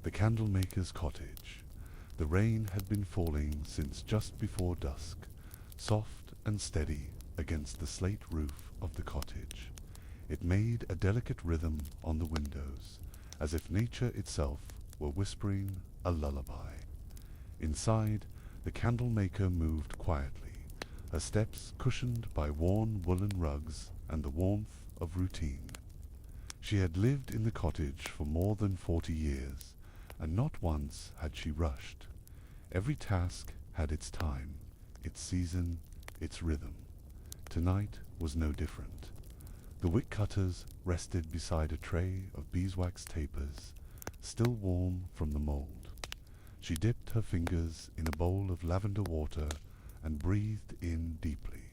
The candlemaker's cottage. The rain had been falling since just before dusk, soft and steady against the slate roof of the cottage. It made a delicate rhythm on the windows, as if nature itself were whispering a lullaby. Inside, the candlemaker moved quietly, her steps cushioned by worn woolen rugs and the warmth of routine. She had lived in the cottage for more than 40 years, and not once had she rushed. Every task had its time, its season, its rhythm. Tonight was no different. The wick cutters rested beside a tray of beeswax tapers, still warm from the mould. She dipped her fingers in a bowl of lavender water and breathed in deeply.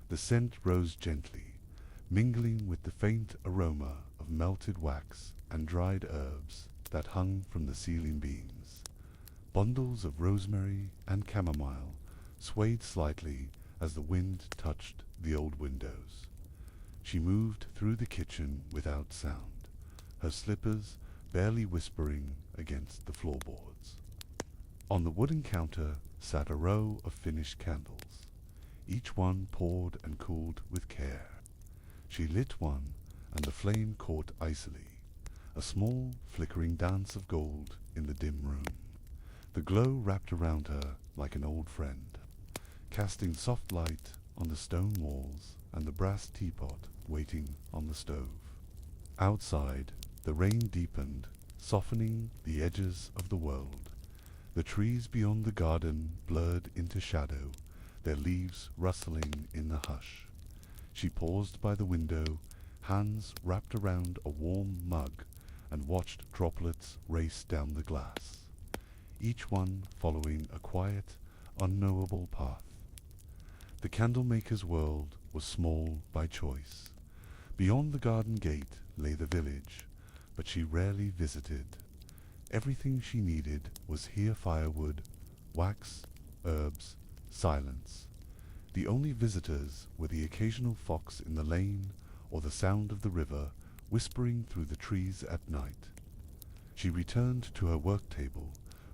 The scent rose gently, mingling with the faint aroma of melted wax and dried herbs that hung from the ceiling beams. Bundles of rosemary and chamomile swayed slightly as the wind touched the old windows. She moved through the kitchen without sound, her slippers barely whispering against the floorboards. On the wooden counter sat a row of finished candles, each one poured and cooled with care. She lit one, and the flame caught icily, a small flickering dance of gold in the dim room. The glow wrapped around her like an old friend, casting soft light on the stone walls and the brass teapot waiting on the stove. Outside, the rain deepened, softening the edges of the world. The trees beyond the garden blurred into shadow, their leaves rustling in the hush. She paused by the window, hands wrapped around a warm mug, and watched droplets race down the glass, each one following a quiet, unknowable path. The candlemaker's world was small by choice. Beyond the garden gate lay the village, but she rarely visited. Everything she needed was here: firewood, wax, herbs, silence. The only visitors were the occasional fox in the lane or the sound of the river whispering through the trees at night. She returned to her work table,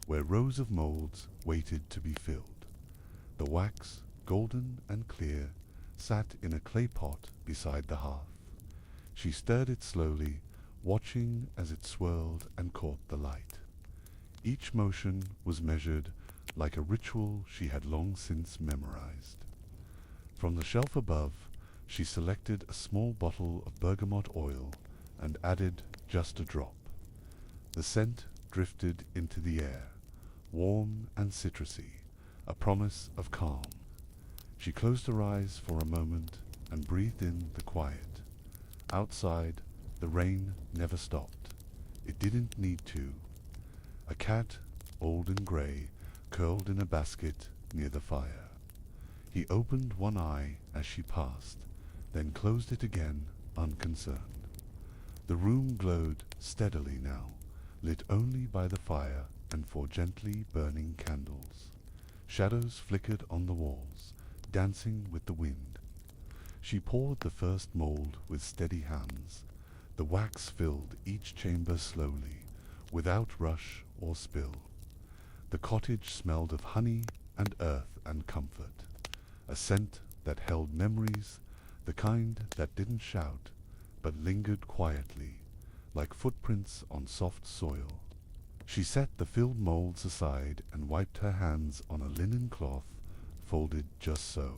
where rows of moulds waited to be filled. The wax, golden and clear, sat in a clay pot beside the hearth. She stirred it slowly, watching as it swirled and caught the light. Each motion was measured like a ritual she had long since memorized. From the shelf above, she selected a small bottle of bergamot oil and added just a drop. The scent drifted into the air, warm and citrusy, a promise of calm. She closed her eyes for a moment and breathed in the quiet. Outside, the rain never stopped. It didn't need to. A cat, old and grey, curled in a basket near the fire. He opened one eye as she passed, then closed it again, unconcerned. The room glowed steadily now, lit only by the fire and for gently burning candles. Shadows flickered on the walls, dancing with the wind. She poured the first mould with steady hands. The wax filled each chamber slowly, without rush or spill. The cottage smelled of honey and earth and comfort, a scent that held memories, the kind that didn't shout, but lingered quietly, like footprints on soft soil. She set the filled moulds aside and wiped her hands on a linen cloth folded just so.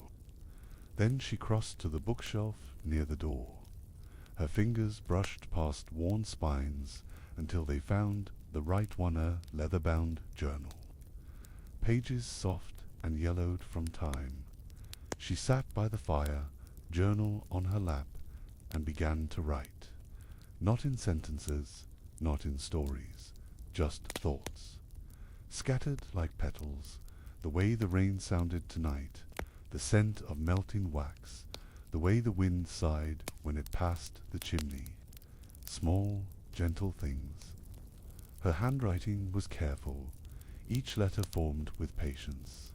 Then she crossed to the bookshelf near the door. Her fingers brushed past worn spines until they found the right one, leather-bound journal. Pages soft and yellowed from time. She sat by the fire, journal on her lap, and began to write. Not in sentences, not in stories, just thoughts. Scattered like petals, the way the rain sounded tonight, the scent of melting wax, the way the wind sighed when it passed the chimney. Small, gentle things. Her handwriting was careful, each letter formed with patience.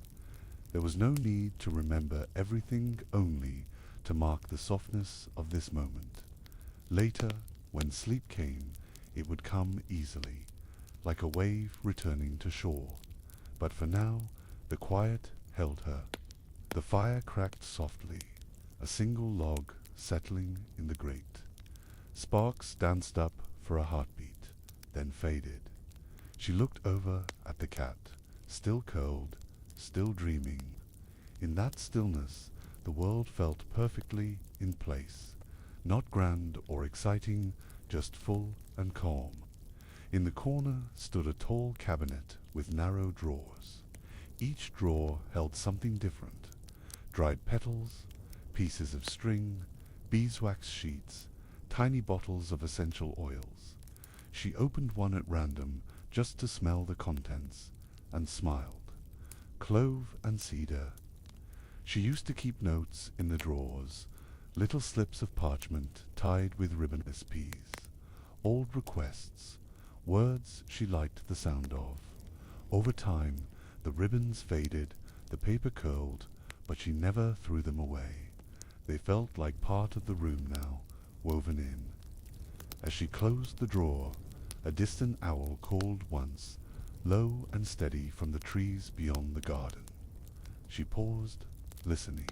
There was no need to remember everything, only to mark the softness of this moment. Later, when sleep came, it would come easily, like a wave returning to shore. But for now, the quiet held her. The fire cracked softly, a single log settling in the grate. Sparks danced up for a heartbeat, then faded. She looked over at the cat, still curled, still dreaming. In that stillness, the world felt perfectly in place, not grand or exciting, just full and calm. In the corner stood a tall cabinet with narrow drawers. Each drawer held something different: dried petals, pieces of string, beeswax sheets, tiny bottles of essential oils. She opened one at random just to smell the contents, and smiled. Clove and cedar. She used to keep notes in the drawers, little slips of parchment tied with ribbon SPs, old requests, words she liked the sound of. Over time, the ribbons faded, the paper curled, but she never threw them away. They felt like part of the room now, woven in. As she closed the drawer, a distant owl called once, low and steady from the trees beyond the garden. She paused, listening.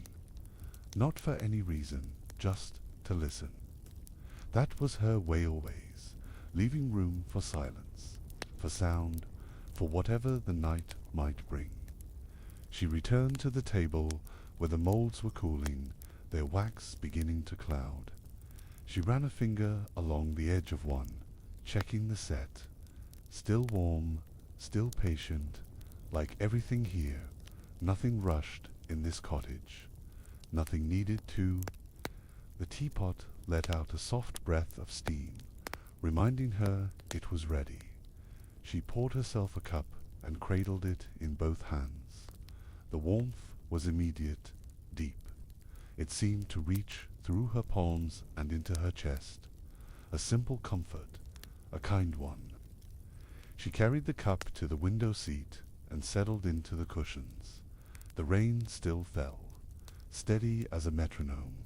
Not for any reason, just to listen. That was her way always, leaving room for silence, for sound, for whatever the night might bring. She returned to the table where the molds were cooling, their wax beginning to cloud. She ran a finger along the edge of one, checking the set. Still warm, still patient, like everything here, nothing rushed in this cottage, nothing needed to. The teapot let out a soft breath of steam, reminding her it was ready. She poured herself a cup and cradled it in both hands. The warmth was immediate, deep. It seemed to reach through her palms and into her chest. A simple comfort, a kind one. She carried the cup to the window seat and settled into the cushions. The rain still fell, steady as a metronome.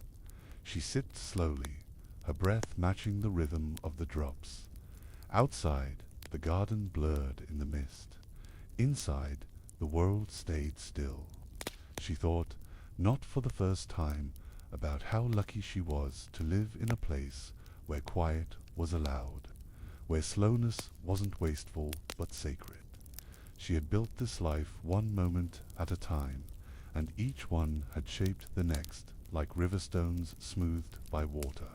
She sipped slowly, her breath matching the rhythm of the drops. Outside, the garden blurred in the mist. Inside, the world stayed still. She thought, not for the first time, about how lucky she was to live in a place where quiet was allowed, where slowness wasn't wasteful but sacred. She had built this life one moment at a time, and each one had shaped the next like river stones smoothed by water.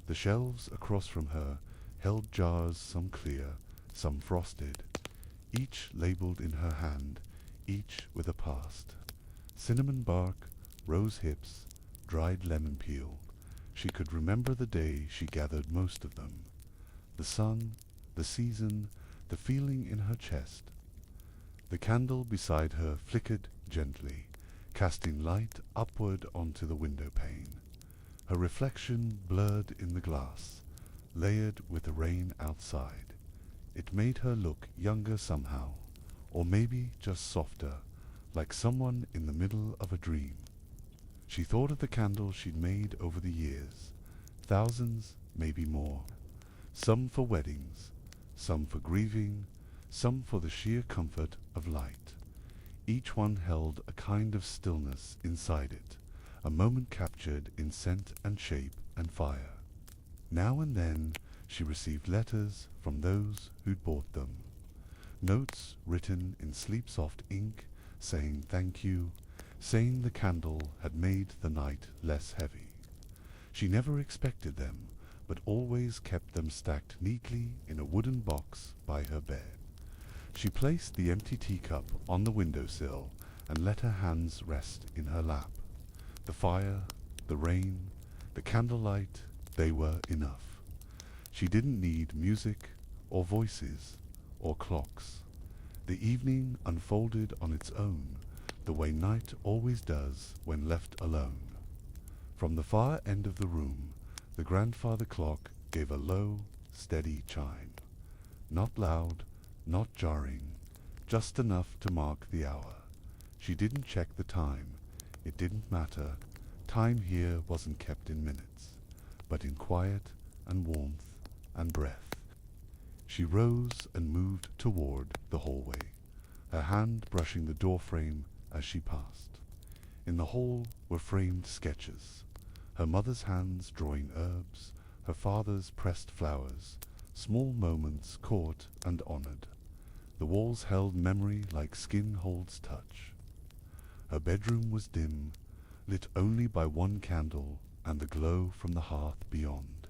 The shelves across from her held jars, some clear, some frosted, each labeled in her hand, each with a past. Cinnamon bark, rose hips, dried lemon peel. She could remember the day she gathered most of them. The sun, the season, the feeling in her chest. The candle beside her flickered gently, casting light upward onto the window pane. Her reflection blurred in the glass, layered with the rain outside. It made her look younger somehow, or maybe just softer, like someone in the middle of a dream. She thought of the candles she'd made over the years, thousands, maybe more. Some for weddings, some for grieving, some for the sheer comfort of light. Each one held a kind of stillness inside it, a moment captured in scent and shape and fire. Now and then she received letters from those who'd bought them, notes written in sleep-soft ink saying thank you, saying the candle had made the night less heavy. She never expected them, but always kept them stacked neatly in a wooden box by her bed. She placed the empty teacup on the windowsill and let her hands rest in her lap. The fire, the rain, the candlelight, they were enough. She didn't need music or voices or clocks. The evening unfolded on its own, the way night always does when left alone. From the far end of the room, the grandfather clock gave a low, steady chime. Not loud, not jarring, just enough to mark the hour. She didn't check the time. It didn't matter. Time here wasn't kept in minutes, but in quiet and warmth and breath. She rose and moved toward the hallway, her hand brushing the doorframe as she passed. In the hall were framed sketches, her mother's hands drawing herbs, her father's pressed flowers, small moments caught and honored. The walls held memory like skin holds touch. Her bedroom was dim, lit only by one candle and the glow from the hearth beyond.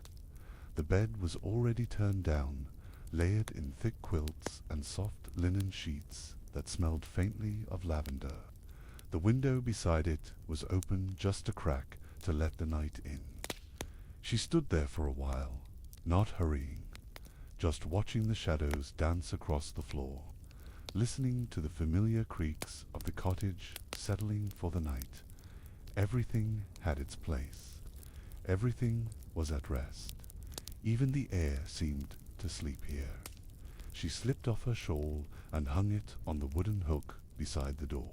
The bed was already turned down, layered in thick quilts and soft linen sheets that smelled faintly of lavender. The window beside it was open just a crack to let the night in. She stood there for a while, not hurrying, just watching the shadows dance across the floor, listening to the familiar creaks of the cottage settling for the night. Everything had its place. Everything was at rest. Even the air seemed to sleep here. She slipped off her shawl and hung it on the wooden hook beside the door.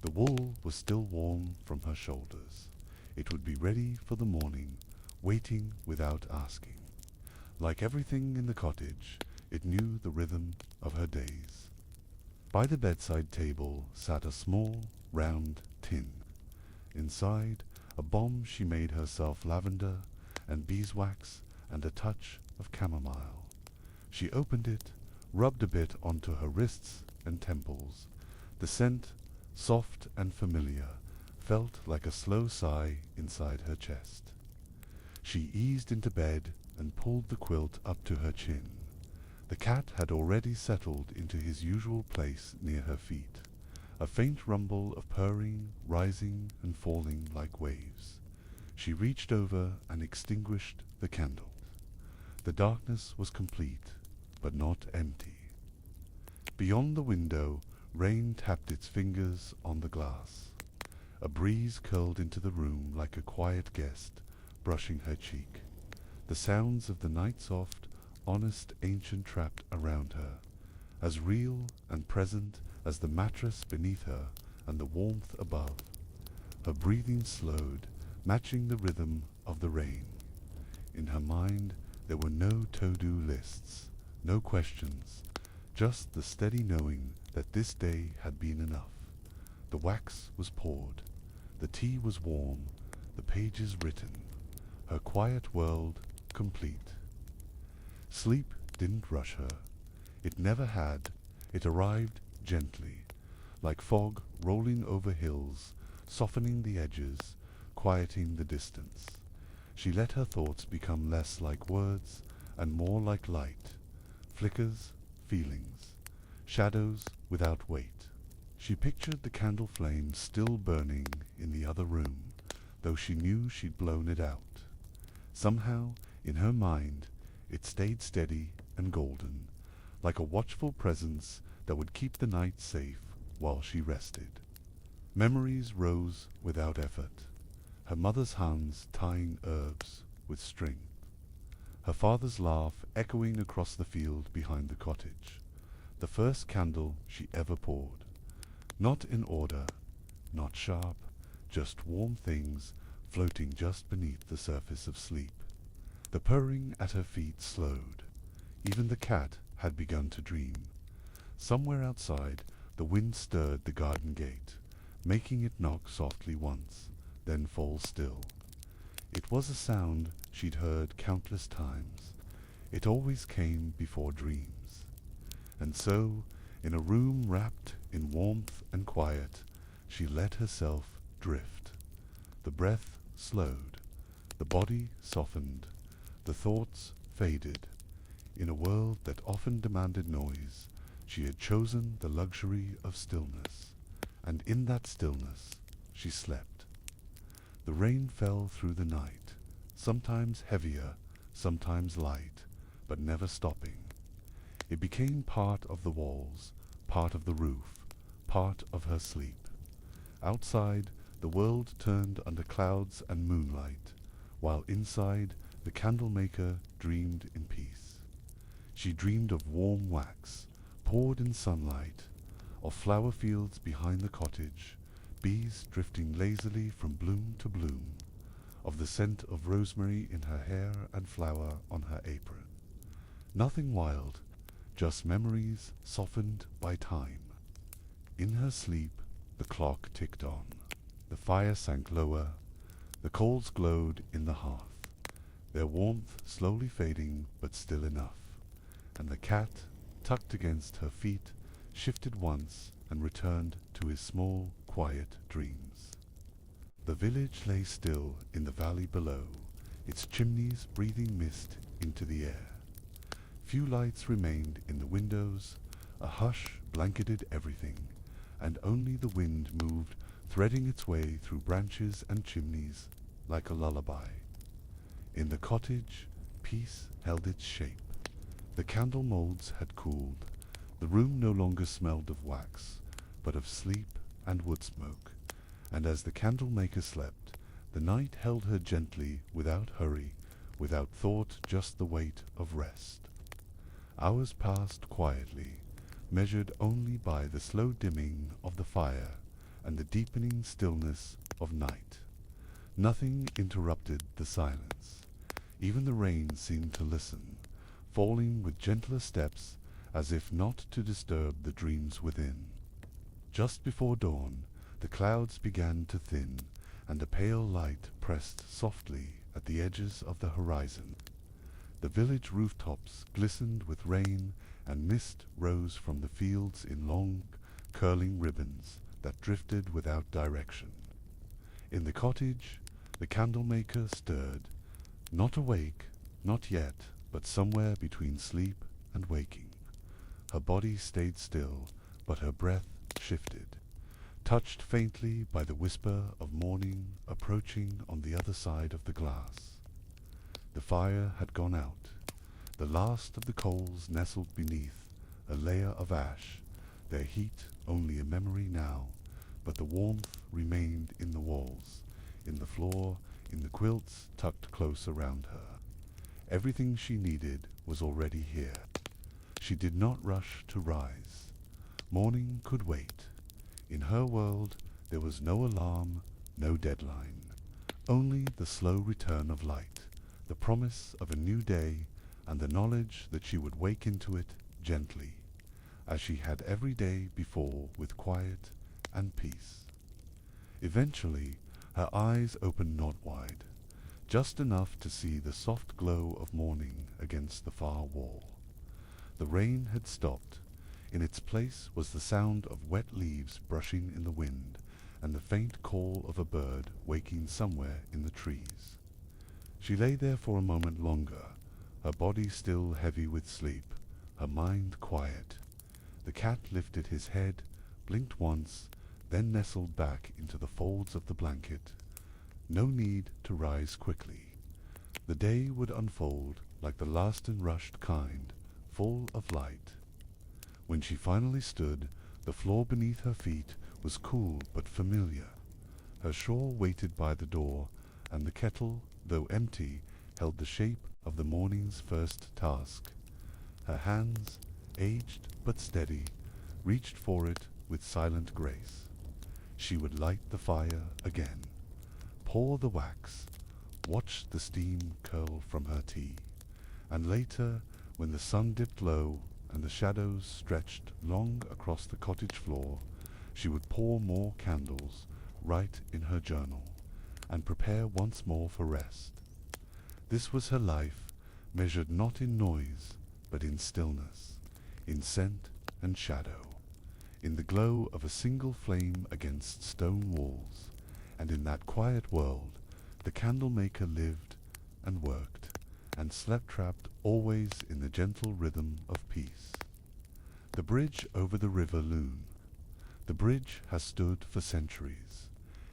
The wool was still warm from her shoulders. It would be ready for the morning, waiting without asking. Like everything in the cottage, it knew the rhythm of her days. By the bedside table sat a small, round tin. Inside, a bomb she made herself lavender and beeswax and a touch of chamomile. She opened it, rubbed a bit onto her wrists and temples. The scent, soft and familiar, felt like a slow sigh inside her chest. She eased into bed and pulled the quilt up to her chin. The cat had already settled into his usual place near her feet, a faint rumble of purring rising and falling like waves. She reached over and extinguished the candle. The darkness was complete, but not empty. Beyond the window, rain tapped its fingers on the glass. A breeze curled into the room like a quiet guest, brushing her cheek. The sounds of the night-soft, honest ancient trapped around her, as real and present as the mattress beneath her and the warmth above. Her breathing slowed, matching the rhythm of the rain. In her mind there were no to-do lists, no questions, just the steady knowing that this day had been enough. The wax was poured, the tea was warm, the pages written, her quiet world complete. Sleep didn't rush her. It never had. It arrived gently, like fog rolling over hills, softening the edges, quieting the distance. She let her thoughts become less like words and more like light, flickers, feelings, shadows without weight. She pictured the candle flame still burning in the other room, though she knew she'd blown it out. Somehow, in her mind, it stayed steady and golden, like a watchful presence that would keep the night safe while she rested. Memories rose without effort, her mother's hands tying herbs with string, her father's laugh echoing across the field behind the cottage, the first candle she ever poured. Not in order, not sharp, just warm things floating just beneath the surface of sleep. The purring at her feet slowed. Even the cat had begun to dream. Somewhere outside, the wind stirred the garden gate, making it knock softly once, then fall still. It was a sound she'd heard countless times. It always came before dreams. And so, in a room wrapped in warmth and quiet, she let herself drift. The breath slowed, the body softened, the thoughts faded. In a world that often demanded noise, she had chosen the luxury of stillness, and in that stillness she slept. The rain fell through the night, sometimes heavier, sometimes light, but never stopping. It became part of the walls, part of the roof, part of her sleep. Outside, the world turned under clouds and moonlight, while inside, the candlemaker dreamed in peace. She dreamed of warm wax, poured in sunlight, of flower fields behind the cottage, bees drifting lazily from bloom to bloom, of the scent of rosemary in her hair and flower on her apron. Nothing wild, just memories softened by time. In her sleep, the clock ticked on. The fire sank lower, the coals glowed in the hearth, their warmth slowly fading but still enough, and the cat, tucked against her feet, shifted once and returned to his small, quiet dreams. The village lay still in the valley below, its chimneys breathing mist into the air. Few lights remained in the windows, a hush blanketed everything, and only the wind moved, threading its way through branches and chimneys like a lullaby. In the cottage, peace held its shape. The candle moulds had cooled. The room no longer smelled of wax, but of sleep and wood smoke, and as the candle-maker slept, the night held her gently, without hurry, without thought, just the weight of rest. Hours passed quietly, measured only by the slow dimming of the fire and the deepening stillness of night. Nothing interrupted the silence. Even the rain seemed to listen, falling with gentler steps, as if not to disturb the dreams within. Just before dawn, the clouds began to thin, and a pale light pressed softly at the edges of the horizon. The village rooftops glistened with rain, and mist rose from the fields in long, curling ribbons that drifted without direction. In the cottage, the candlemaker stirred, not awake, not yet, but somewhere between sleep and waking. Her body stayed still, but her breath shifted, touched faintly by the whisper of morning approaching on the other side of the glass. The fire had gone out. The last of the coals nestled beneath a layer of ash, their heat only a memory now, but the warmth remained in the walls, in the floor, in the quilts tucked close around her. Everything she needed was already here. She did not rush to rise. Morning could wait. In her world there was no alarm, no deadline, only the slow return of light, the promise of a new day, and the knowledge that she would wake into it gently, as she had every day before, with quiet and peace. Eventually, her eyes opened not wide, just enough to see the soft glow of morning against the far wall. The rain had stopped. In its place was the sound of wet leaves brushing in the wind, and the faint call of a bird waking somewhere in the trees. She lay there for a moment longer, her body still heavy with sleep, her mind quiet. The cat lifted his head, blinked once, then nestled back into the folds of the blanket. No need to rise quickly. The day would unfold like the last and rushed kind, full of light. When she finally stood, the floor beneath her feet was cool but familiar. Her shawl waited by the door, and the kettle, though empty, held the shape of the morning's first task. Her hands, aged but steady, reached for it with silent grace. She would light the fire again, pour the wax, watch the steam curl from her tea, and later, when the sun dipped low and the shadows stretched long across the cottage floor, she would pour more candles, write in her journal, and prepare once more for rest. This was her life, measured not in noise, but in stillness, in scent and shadow, in the glow of a single flame against stone walls, and in that quiet world the candlemaker lived and worked, and slept trapped always in the gentle rhythm of peace. The bridge over the river Lune. The bridge has stood for centuries.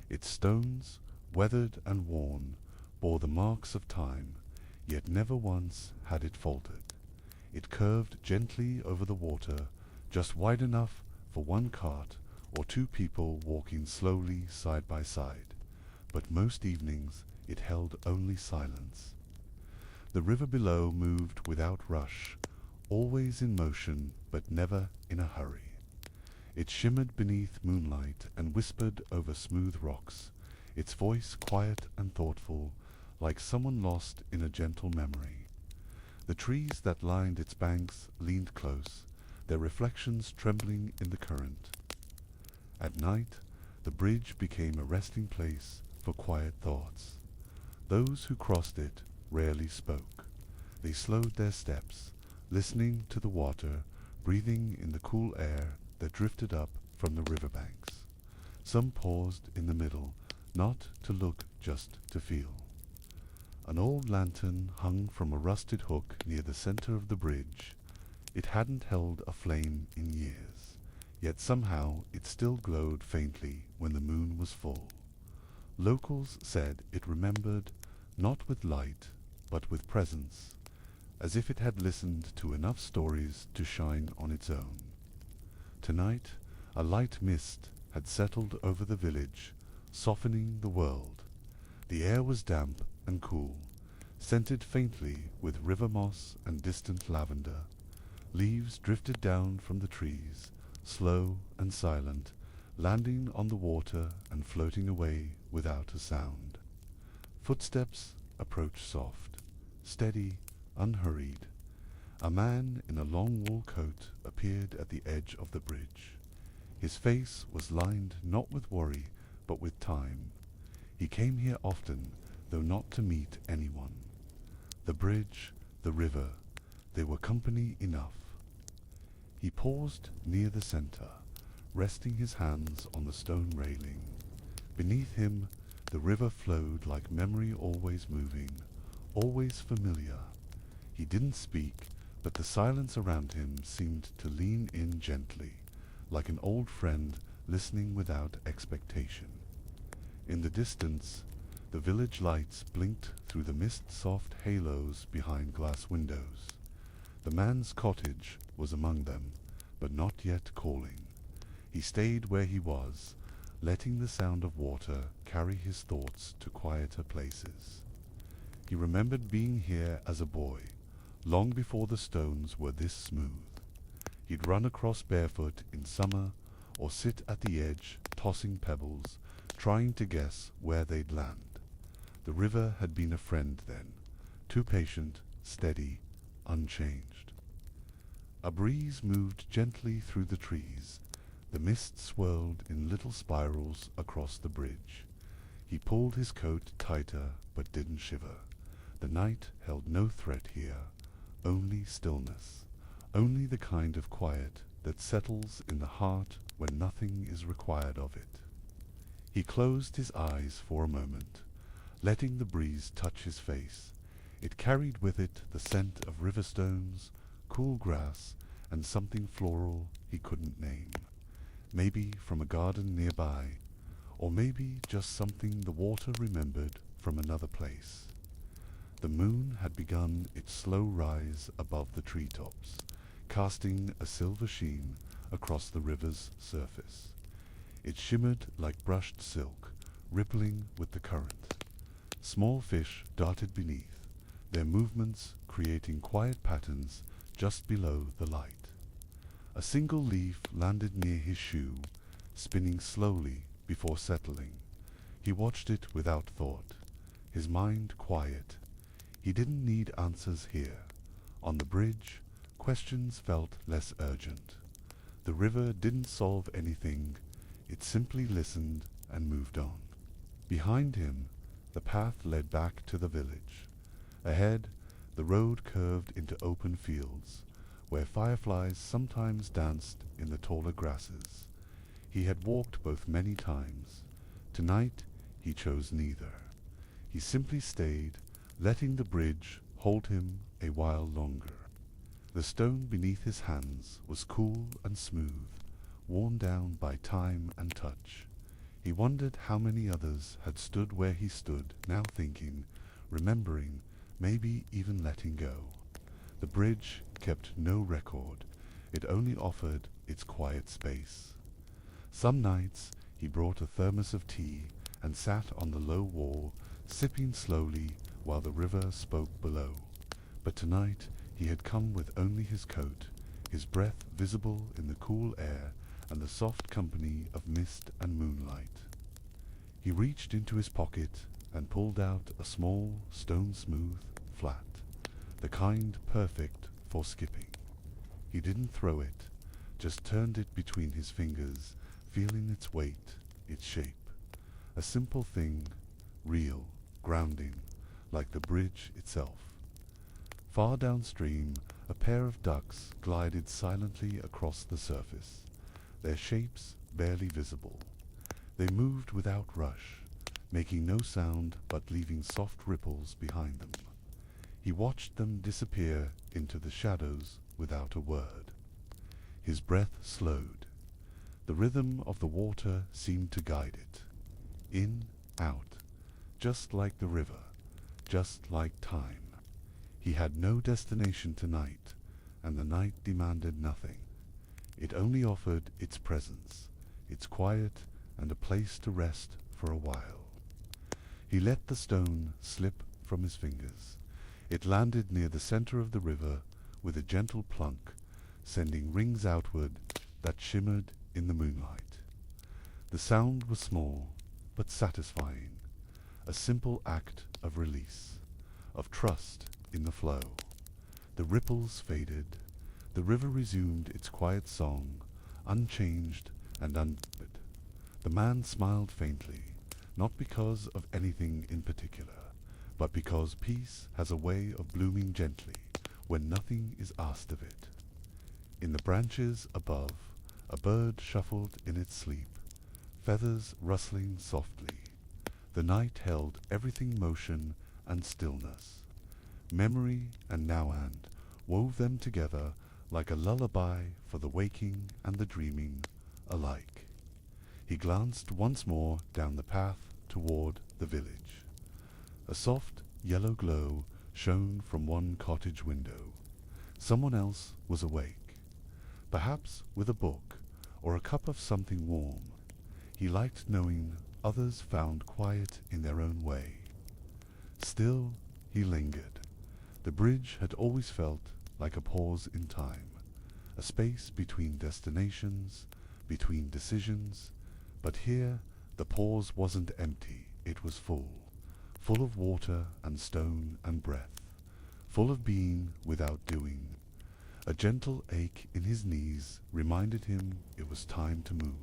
Its stones, weathered and worn, bore the marks of time, yet never once had it faltered. It curved gently over the water, just wide enough for one cart or two people walking slowly side by side, but most evenings it held only silence. The river below moved without rush, always in motion, but never in a hurry. It shimmered beneath moonlight and whispered over smooth rocks, its voice quiet and thoughtful, like someone lost in a gentle memory. The trees that lined its banks leaned close, their reflections trembling in the current. At night, the bridge became a resting place for quiet thoughts. Those who crossed it rarely spoke. They slowed their steps, listening to the water, breathing in the cool air that drifted up from the riverbanks. Some paused in the middle, not to look, just to feel. An old lantern hung from a rusted hook near the center of the bridge. It hadn't held a flame in years, yet somehow it still glowed faintly when the moon was full. Locals said it remembered, not with light, but with presence, as if it had listened to enough stories to shine on its own. Tonight, a light mist had settled over the village, softening the world. The air was damp and cool, scented faintly with river moss and distant lavender. Leaves drifted down from the trees, slow and silent, landing on the water and floating away without a sound. Footsteps approached soft, steady, unhurried. A man in a long wool coat appeared at the edge of the bridge. His face was lined not with worry, but with time. He came here often, though not to meet anyone. The bridge, the river, they were company enough. He paused near the center, resting his hands on the stone railing. Beneath him, the river flowed like memory, always moving, always familiar. He didn't speak, but the silence around him seemed to lean in gently, like an old friend listening without expectation. In the distance, the village lights blinked through the mist-soft halos behind glass windows. The man's cottage was among them, but not yet calling. He stayed where he was, letting the sound of water carry his thoughts to quieter places. He remembered being here as a boy, long before the stones were this smooth. He'd run across barefoot in summer, or sit at the edge, tossing pebbles, trying to guess where they'd land. The river had been a friend then, too patient, steady, unchanged. A breeze moved gently through the trees. The mist swirled in little spirals across the bridge. He pulled his coat tighter, but didn't shiver. The night held no threat here, only stillness, only the kind of quiet that settles in the heart when nothing is required of it. He closed his eyes for a moment, letting the breeze touch his face. It carried with it the scent of river stones, cool grass, and something floral he couldn't name. Maybe from a garden nearby, or maybe just something the water remembered from another place. The moon had begun its slow rise above the treetops, casting a silver sheen across the river's surface. It shimmered like brushed silk, rippling with the current. Small fish darted beneath, their movements creating quiet patterns just below the light. A single leaf landed near his shoe, spinning slowly before settling. He watched it without thought, his mind quiet. He didn't need answers here. On the bridge, questions felt less urgent. The river didn't solve anything, it simply listened and moved on. Behind him, the path led back to the village. Ahead, the road curved into open fields, where fireflies sometimes danced in the taller grasses. He had walked both many times. Tonight, he chose neither. He simply stayed, letting the bridge hold him a while longer. The stone beneath his hands was cool and smooth, worn down by time and touch. He wondered how many others had stood where he stood, now thinking, remembering, maybe even letting go. The bridge kept no record. It only offered its quiet space. Some nights he brought a thermos of tea and sat on the low wall, sipping slowly while the river spoke below. But tonight he had come with only his coat, his breath visible in the cool air and the soft company of mist and moonlight. He reached into his pocket and pulled out a small, stone-smooth flat. the kind perfect for skipping. He didn't throw it, just turned it between his fingers, feeling its weight, its shape. A simple thing, real, grounding, like the bridge itself. Far downstream, a pair of ducks glided silently across the surface, their shapes barely visible. They moved without rush, making no sound but leaving soft ripples behind them. He watched them disappear into the shadows without a word. His breath slowed. The rhythm of the water seemed to guide it. In, out, just like the river, just like time. He had no destination tonight, and the night demanded nothing. It only offered its presence, its quiet, and a place to rest for a while. He let the stone slip from his fingers. It landed near the center of the river with a gentle plunk, sending rings outward that shimmered in the moonlight. The sound was small, but satisfying, a simple act of release, of trust in the flow. The ripples faded. The river resumed its quiet song, unchanged and unbothered. The man smiled faintly, not because of anything in particular, but because peace has a way of blooming gently when nothing is asked of it. In the branches above, a bird shuffled in its sleep, feathers rustling softly. The night held everything motion and stillness. Memory and now-and wove them together like a lullaby for the waking and the dreaming alike. He glanced once more down the path toward the village. A soft yellow glow shone from one cottage window. Someone else was awake, perhaps with a book or a cup of something warm. He liked knowing others found quiet in their own way. Still, he lingered. The bridge had always felt like a pause in time, a space between destinations, between decisions, but here the pause wasn't empty, it was full of water and stone and breath, full of being without doing. A gentle ache in his knees reminded him it was time to move,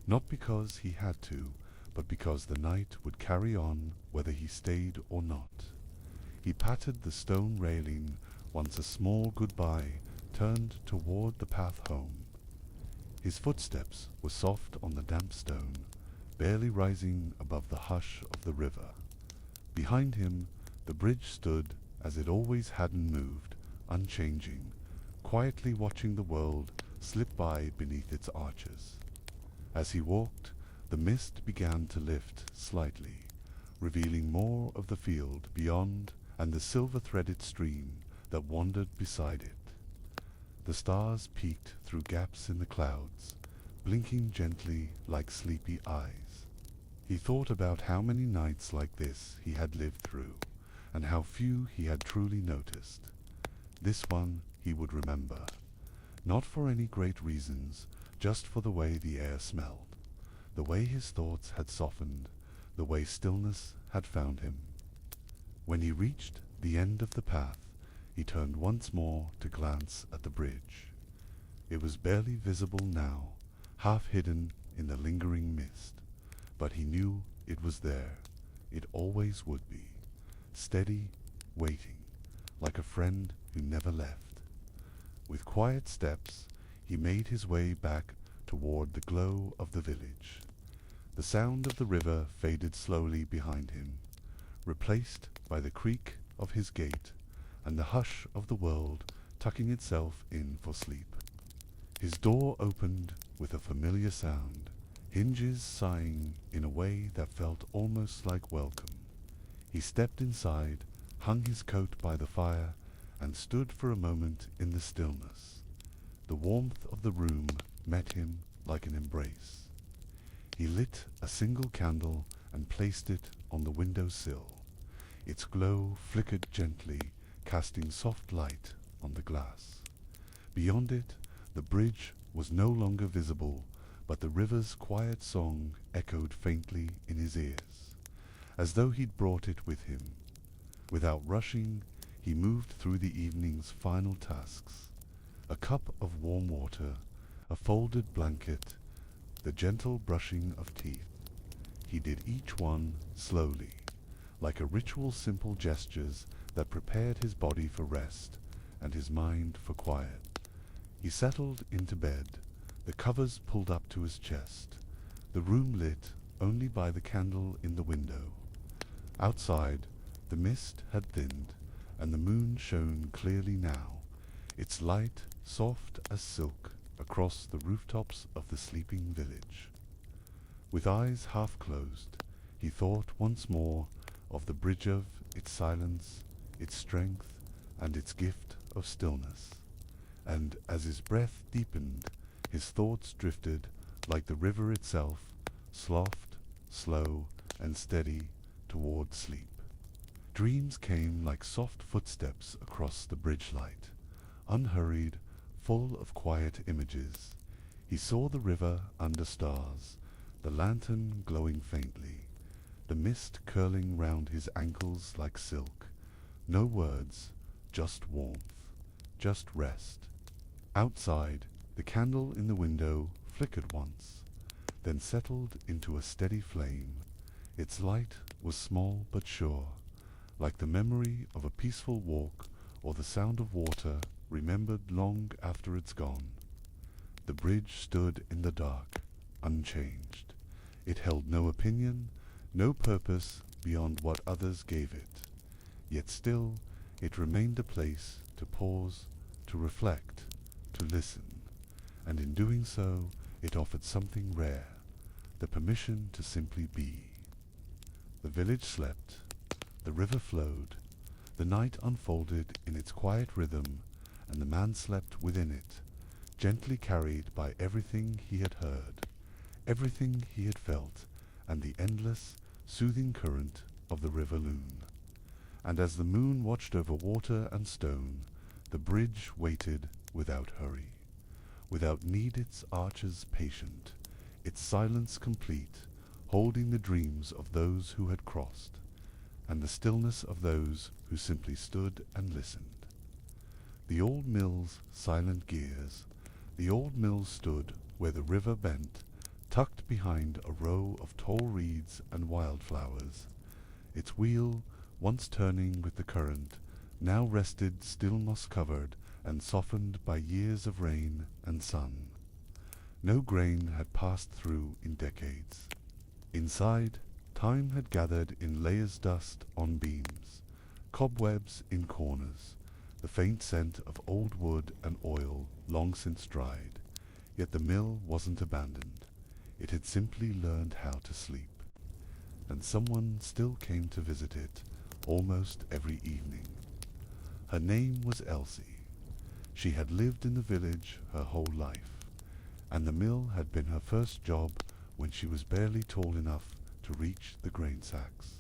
not because he had to, but because the night would carry on whether he stayed or not. He patted the stone railing once a small goodbye turned toward the path home. His footsteps were soft on the damp stone, barely rising above the hush of the river. Behind him, the bridge stood as it always hadn't moved, unchanging, quietly watching the world slip by beneath its arches. As he walked, the mist began to lift slightly, revealing more of the field beyond and the silver-threaded stream that wandered beside it. The stars peeked through gaps in the clouds, blinking gently like sleepy eyes. He thought about how many nights like this he had lived through, and how few he had truly noticed. This one he would remember, not for any great reasons, just for the way the air smelled, the way his thoughts had softened, the way stillness had found him. When he reached the end of the path, he turned once more to glance at the bridge. It was barely visible now, half hidden in the lingering mist, but he knew it was there. It always would be, steady, waiting, like a friend who never left. With quiet steps, he made his way back toward the glow of the village. The sound of the river faded slowly behind him, replaced by the creak of his gate and the hush of the world tucking itself in for sleep. His door opened with a familiar sound, hinges sighing in a way that felt almost like welcome. He stepped inside, hung his coat by the fire, and stood for a moment in the stillness. The warmth of the room met him like an embrace. He lit a single candle and placed it on the window sill. Its glow flickered gently, casting soft light on the glass. Beyond it, the bridge was no longer visible, but the river's quiet song echoed faintly in his ears, as though he'd brought it with him. Without rushing, he moved through the evening's final tasks. A cup of warm water, a folded blanket, the gentle brushing of teeth. He did each one slowly, like a ritual, simple gestures that prepared his body for rest and his mind for quiet. He settled into bed, the covers pulled up to his chest, the room lit only by the candle in the window. Outside, the mist had thinned, and the moon shone clearly now, its light soft as silk across the rooftops of the sleeping village. With eyes half closed, he thought once more of the bridge, of its silence, its strength, and its gift of stillness. And as his breath deepened, his thoughts drifted like the river itself, soft, slow, and steady toward sleep. Dreams came like soft footsteps across the bridge light, unhurried, full of quiet images. He saw the river under stars, the lantern glowing faintly, the mist curling round his ankles like silk. No words, just warmth, just rest. Outside, the candle in the window flickered once, then settled into a steady flame. Its light was small but sure, like the memory of a peaceful walk or the sound of water remembered long after it's gone. The bridge stood in the dark, unchanged. It held no opinion, no purpose beyond what others gave it. Yet still, it remained a place to pause, to reflect, to listen, and in doing so, it offered something rare, the permission to simply be. The village slept, the river flowed, the night unfolded in its quiet rhythm, and the man slept within it, gently carried by everything he had heard, everything he had felt, and the endless, soothing current of the river Lune. And as the moon watched over water and stone, the bridge waited without hurry, without need its arches patient, its silence complete, holding the dreams of those who had crossed, and the stillness of those who simply stood and listened. The old mill's silent gears, the old mill stood where the river bent, tucked behind a row of tall reeds and wildflowers. Its wheel, once turning with the current, now rested still moss-covered and softened by years of rain and sun. No grain had passed through in decades. Inside, time had gathered in layers dust on beams, cobwebs in corners, the faint scent of old wood and oil long since dried. Yet the mill wasn't abandoned. It had simply learned how to sleep. And someone still came to visit it almost every evening. Her name was Elsie. She had lived in the village her whole life, and the mill had been her first job when she was barely tall enough to reach the grain sacks.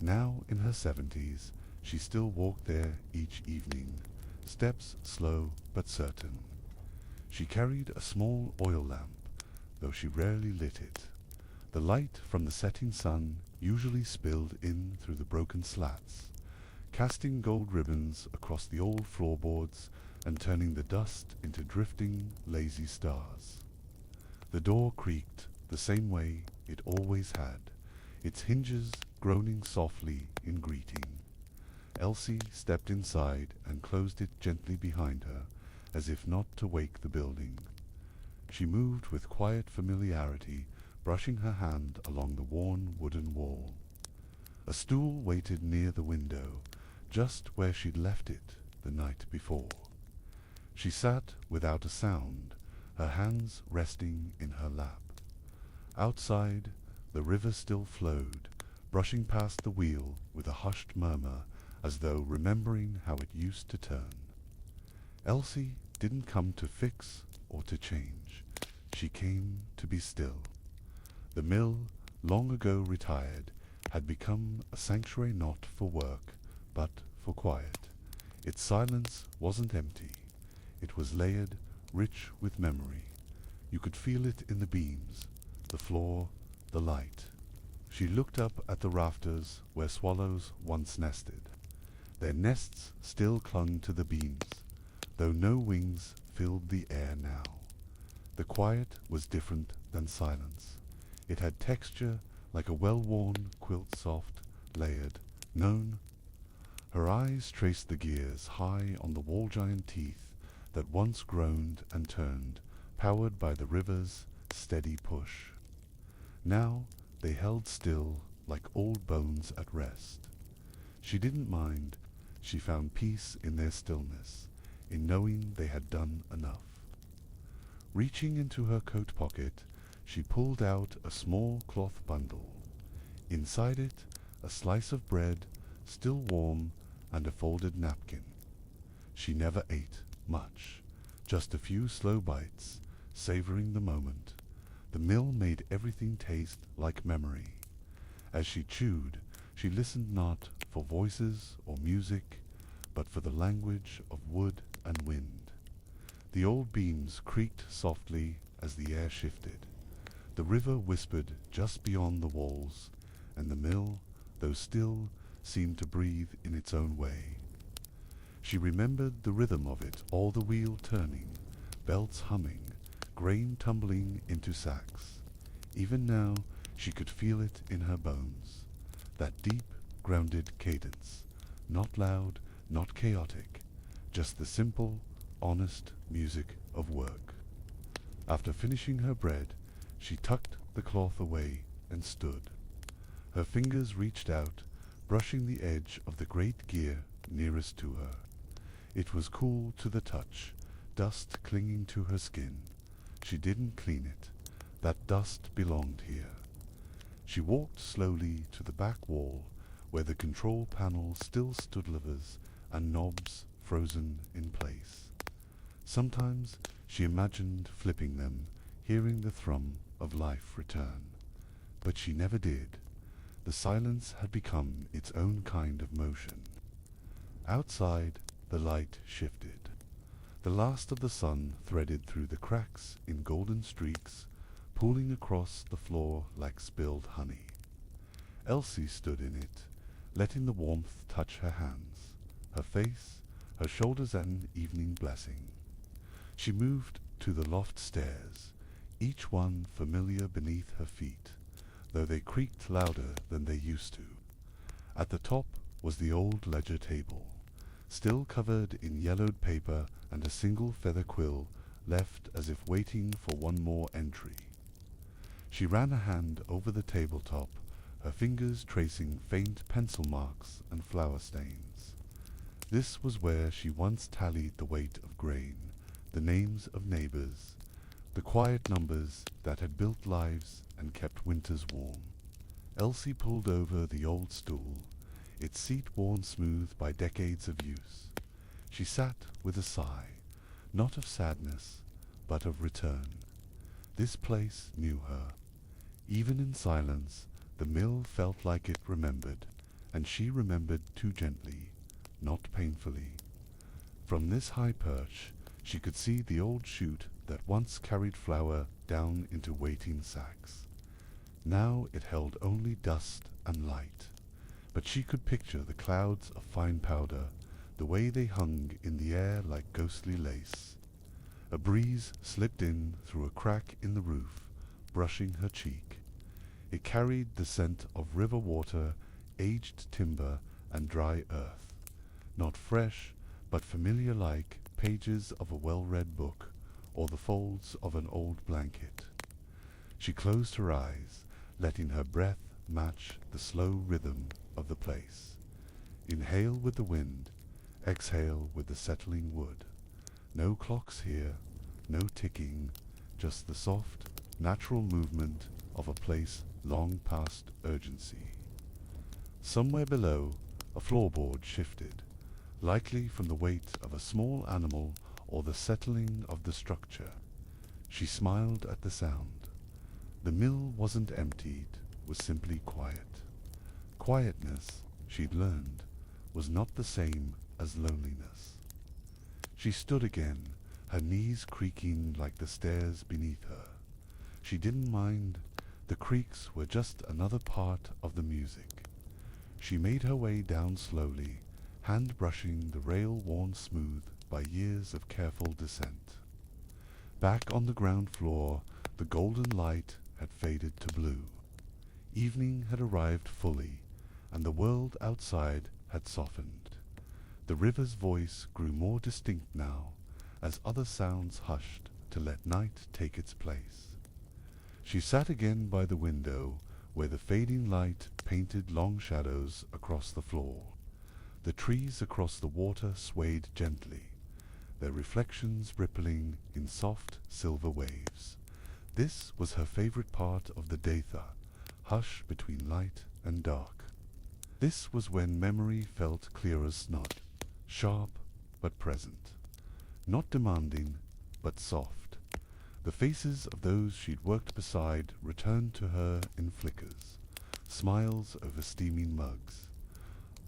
Now in her 70s, she still walked there each evening, steps slow but certain. She carried a small oil lamp, though she rarely lit it. The light from the setting sun usually spilled in through the broken slats, casting gold ribbons across the old floorboards and turning the dust into drifting, lazy stars. The door creaked the same way it always had, its hinges groaning softly in greeting. Elsie stepped inside and closed it gently behind her, as if not to wake the building. She moved with quiet familiarity, brushing her hand along the worn wooden wall. A stool waited near the window, just where she'd left it the night before. She sat without a sound, her hands resting in her lap. Outside, the river still flowed, brushing past the wheel with a hushed murmur, as though remembering how it used to turn. Elsie didn't come to fix or to change. She came to be still. The mill, long ago retired, had become a sanctuary not for work, but for quiet. Its silence wasn't empty. It was layered, rich with memory. You could feel it in the beams, the floor, the light. She looked up at the rafters where swallows once nested. Their nests still clung to the beams, though no wings filled the air now. The quiet was different than silence. It had texture like a well-worn quilt, soft, layered, known. Her eyes traced the gears high on the wall-giant teeth that once groaned and turned, powered by the river's steady push. Now they held still like old bones at rest. She didn't mind. She found peace in their stillness, in knowing they had done enough. Reaching into her coat pocket, she pulled out a small cloth bundle. Inside it, a slice of bread, still warm, and a folded napkin. She never ate much, just a few slow bites, savoring the moment. The meal made everything taste like memory. As she chewed, she listened not for voices or music, but for the language of wood and wind. The old beams creaked softly as the air shifted. The river whispered just beyond the walls, and the mill, though still, seemed to breathe in its own way. She remembered the rhythm of it, all the wheel turning, belts humming, grain tumbling into sacks. Even now she could feel it in her bones, that deep, grounded cadence, not loud, not chaotic, just the simple, honest music of work. After finishing her bread, she tucked the cloth away and stood. Her fingers reached out, brushing the edge of the great gear nearest to her. It was cool to the touch, dust clinging to her skin. She didn't clean it. That dust belonged here. She walked slowly to the back wall, where the control panel still stood, levers and knobs frozen in place. Sometimes she imagined flipping them, hearing the thrum of life return. But she never did. The silence had become its own kind of motion. Outside, the light shifted. The last of the sun threaded through the cracks in golden streaks, pooling across the floor like spilled honey. Elsie stood in it, letting the warmth touch her hands, her face, her shoulders an evening blessing. She moved to the loft stairs, each one familiar beneath her feet, though they creaked louder than they used to. At the top was the old ledger table, still covered in yellowed paper and a single feather quill left as if waiting for one more entry. She ran a hand over the tabletop, her fingers tracing faint pencil marks and flower stains. This was where she once tallied the weight of grain, the names of neighbors, the quiet numbers that had built lives and kept winters warm. Elsie pulled over the old stool, its seat worn smooth by decades of use. She sat with a sigh, not of sadness, but of return. This place knew her. Even in silence, the mill felt like it remembered, and she remembered too gently, not painfully. From this high perch, she could see the old chute that once carried flour down into waiting sacks. Now it held only dust and light, but she could picture the clouds of fine powder, the way they hung in the air like ghostly lace. A breeze slipped in through a crack in the roof, brushing her cheek. It carried the scent of river water, aged timber, and dry earth. Not fresh, but familiar like pages of a well-read book, or the folds of an old blanket. She closed her eyes, letting her breath match the slow rhythm of the place. Inhale with the wind, exhale with the settling wood. No clocks here, no ticking, just the soft, natural movement of a place long past urgency. Somewhere below, a floorboard shifted, likely from the weight of a small animal or the settling of the structure. She smiled at the sound. The mill wasn't emptied, was simply quiet. Quietness, she'd learned, was not the same as loneliness. She stood again, her knees creaking like the stairs beneath her. She didn't mind. The creaks were just another part of the music. She made her way down slowly, hand brushing the rail worn smooth by years of careful descent. Back on the ground floor, the golden light had faded to blue. Evening had arrived fully, and the world outside had softened. The river's voice grew more distinct now, as other sounds hushed to let night take its place. She sat again by the window, where the fading light painted long shadows across the floor. The trees across the water swayed gently, their reflections rippling in soft silver waves. This was her favorite part of the Datha, hush between light and dark. This was when memory felt clear as snot, sharp but present, not demanding but soft. The faces of those she'd worked beside returned to her in flickers, smiles over steaming mugs,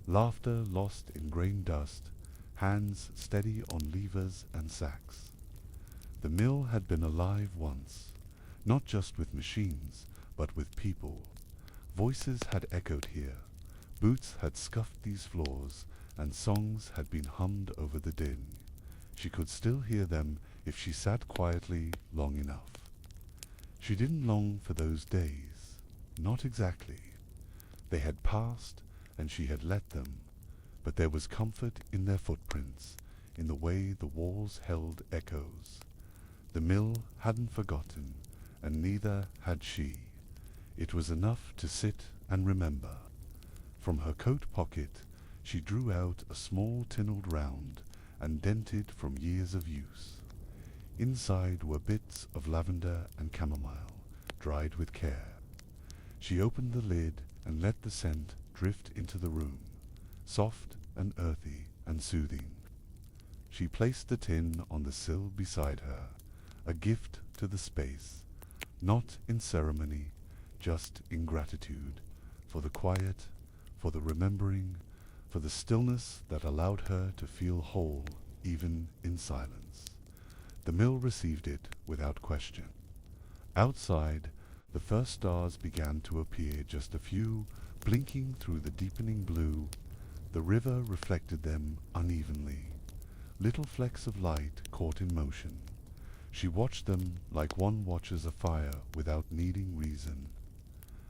laughter lost in grain dust, hands steady on levers and sacks. The mill had been alive once, not just with machines, but with people. Voices had echoed here, boots had scuffed these floors, and songs had been hummed over the din. She could still hear them if she sat quietly long enough. She didn't long for those days, not exactly. They had passed, and she had let them, but there was comfort in their footprints, in the way the walls held echoes. The mill hadn't forgotten, and neither had she. It was enough to sit and remember. From her coat pocket she drew out a small tinnelled round, and dented from years of use. Inside were bits of lavender and chamomile, dried with care. She opened the lid and let the scent drift into the room, soft and earthy and soothing. She placed the tin on the sill beside her, a gift to the space, not in ceremony, just in gratitude, for the quiet, for the remembering, for the stillness that allowed her to feel whole even in silence. The mill received it without question. Outside, the first stars began to appear, just a few, blinking through the deepening blue. The river reflected them unevenly, little flecks of light caught in motion. She watched them like one watches a fire without needing reason.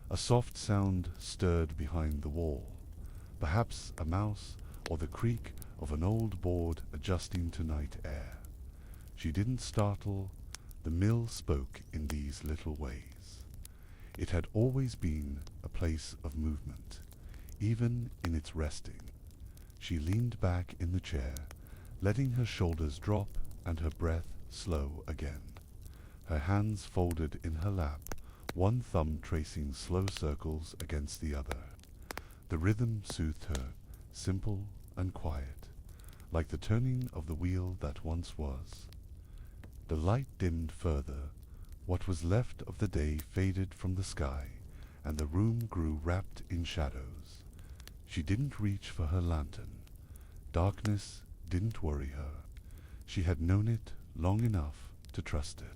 A soft sound stirred behind the wall, perhaps a mouse or the creak of an old board adjusting to night air. She didn't startle. The mill spoke in these little ways. It had always been a place of movement, even in its resting. She leaned back in the chair, letting her shoulders drop and her breath slow again. Her hands folded in her lap, one thumb tracing slow circles against the other. The rhythm soothed her, simple and quiet, like the turning of the wheel that once was. The light dimmed further. What was left of the day faded from the sky, and the room grew wrapped in shadows. She didn't reach for her lantern. Darkness didn't worry her. She had known it long enough to trust it.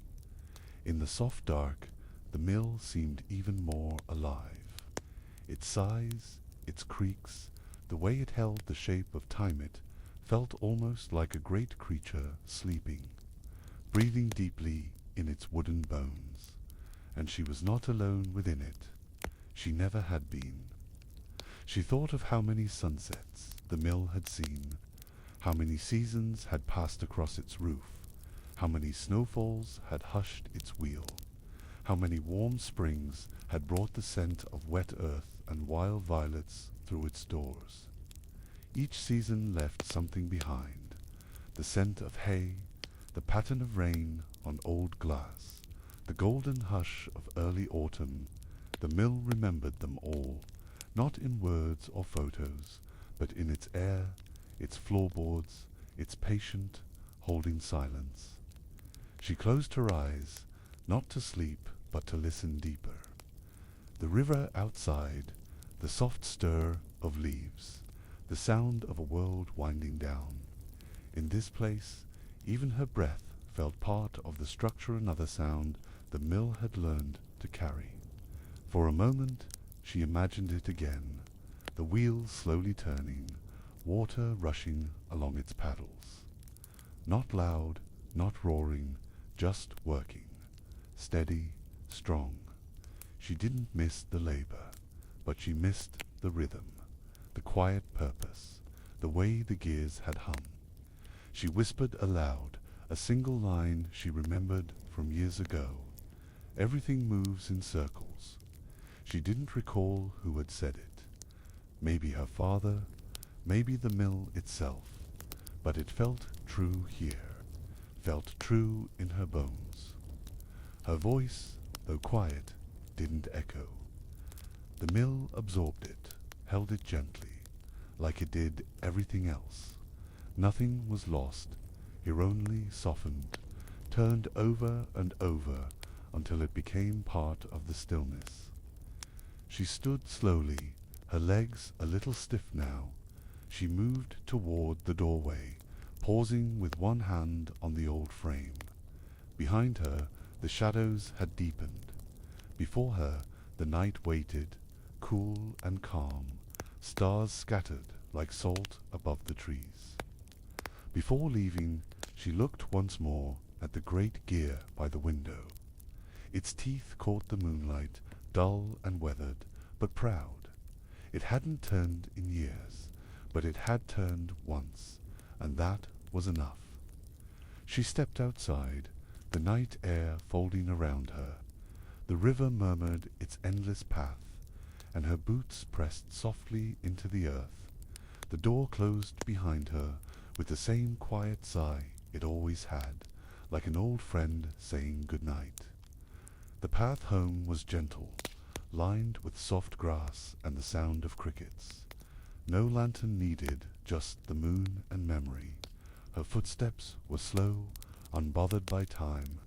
In the soft dark, the mill seemed even more alive. Its size, its creaks, the way it held the shape of time, it felt almost like a great creature sleeping, breathing deeply in its wooden bones. And she was not alone within it. She never had been. She thought of how many sunsets the mill had seen, how many seasons had passed across its roof, how many snowfalls had hushed its wheel, how many warm springs had brought the scent of wet earth and wild violets through its doors. Each season left something behind, the scent of hay, the pattern of rain on old glass, the golden hush of early autumn. The mill remembered them all, not in words or photos, but in its air, its floorboards, its patient, holding silence. She closed her eyes, not to sleep, but to listen deeper. The river outside, the soft stir of leaves, the sound of a world winding down. In this place, even her breath felt part of the structure, another sound the mill had learned to carry. For a moment she imagined it again, the wheels slowly turning, water rushing along its paddles. Not loud, not roaring, just working. Steady, strong. She didn't miss the labor, but she missed the rhythm, the quiet purpose, the way the gears had hum. She whispered aloud a single line she remembered from years ago. Everything moves in circles. She didn't recall who had said it. Maybe her father, maybe the mill itself, but it felt true here, felt true in her bones. Her voice, though quiet, didn't echo. The mill absorbed it, held it gently, like it did everything else. Nothing was lost, it only softened, turned over and over until it became part of the stillness. She stood slowly, her legs a little stiff now. She moved toward the doorway, pausing with one hand on the old frame. Behind her, the shadows had deepened. Before her, the night waited, cool and calm, stars scattered like salt above the trees. Before leaving, she looked once more at the great gear by the window. Its teeth caught the moonlight, dull and weathered, but proud. It hadn't turned in years, but it had turned once, and that was enough. She stepped outside, the night air folding around her. The river murmured its endless path, and her boots pressed softly into the earth. The door closed behind her with the same quiet sigh it always had, like an old friend saying good night. The path home was gentle, lined with soft grass and the sound of crickets. No lantern needed, just the moon and memory. Her footsteps were slow, unbothered by time,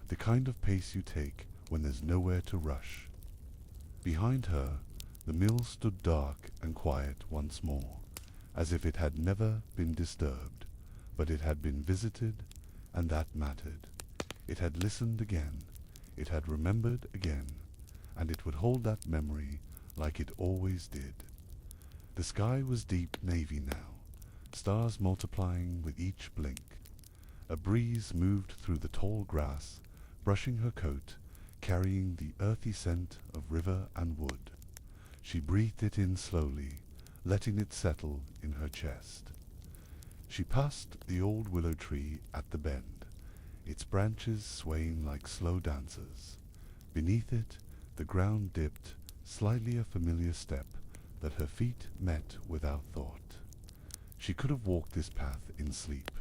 the kind of pace you take when there's nowhere to rush. Behind her, the mill stood dark and quiet once more, as if it had never been disturbed, but it had been visited, and that mattered. It had listened again, it had remembered again, and it would hold that memory like it always did. The sky was deep navy now, stars multiplying with each blink. A breeze moved through the tall grass, brushing her coat, carrying the earthy scent of river and wood. She breathed it in slowly, letting it settle in her chest. She passed the old willow tree at the bend, its branches swaying like slow dancers. Beneath it, the ground dipped, slightly a familiar step that her feet met without thought. She could have walked this path in sleep.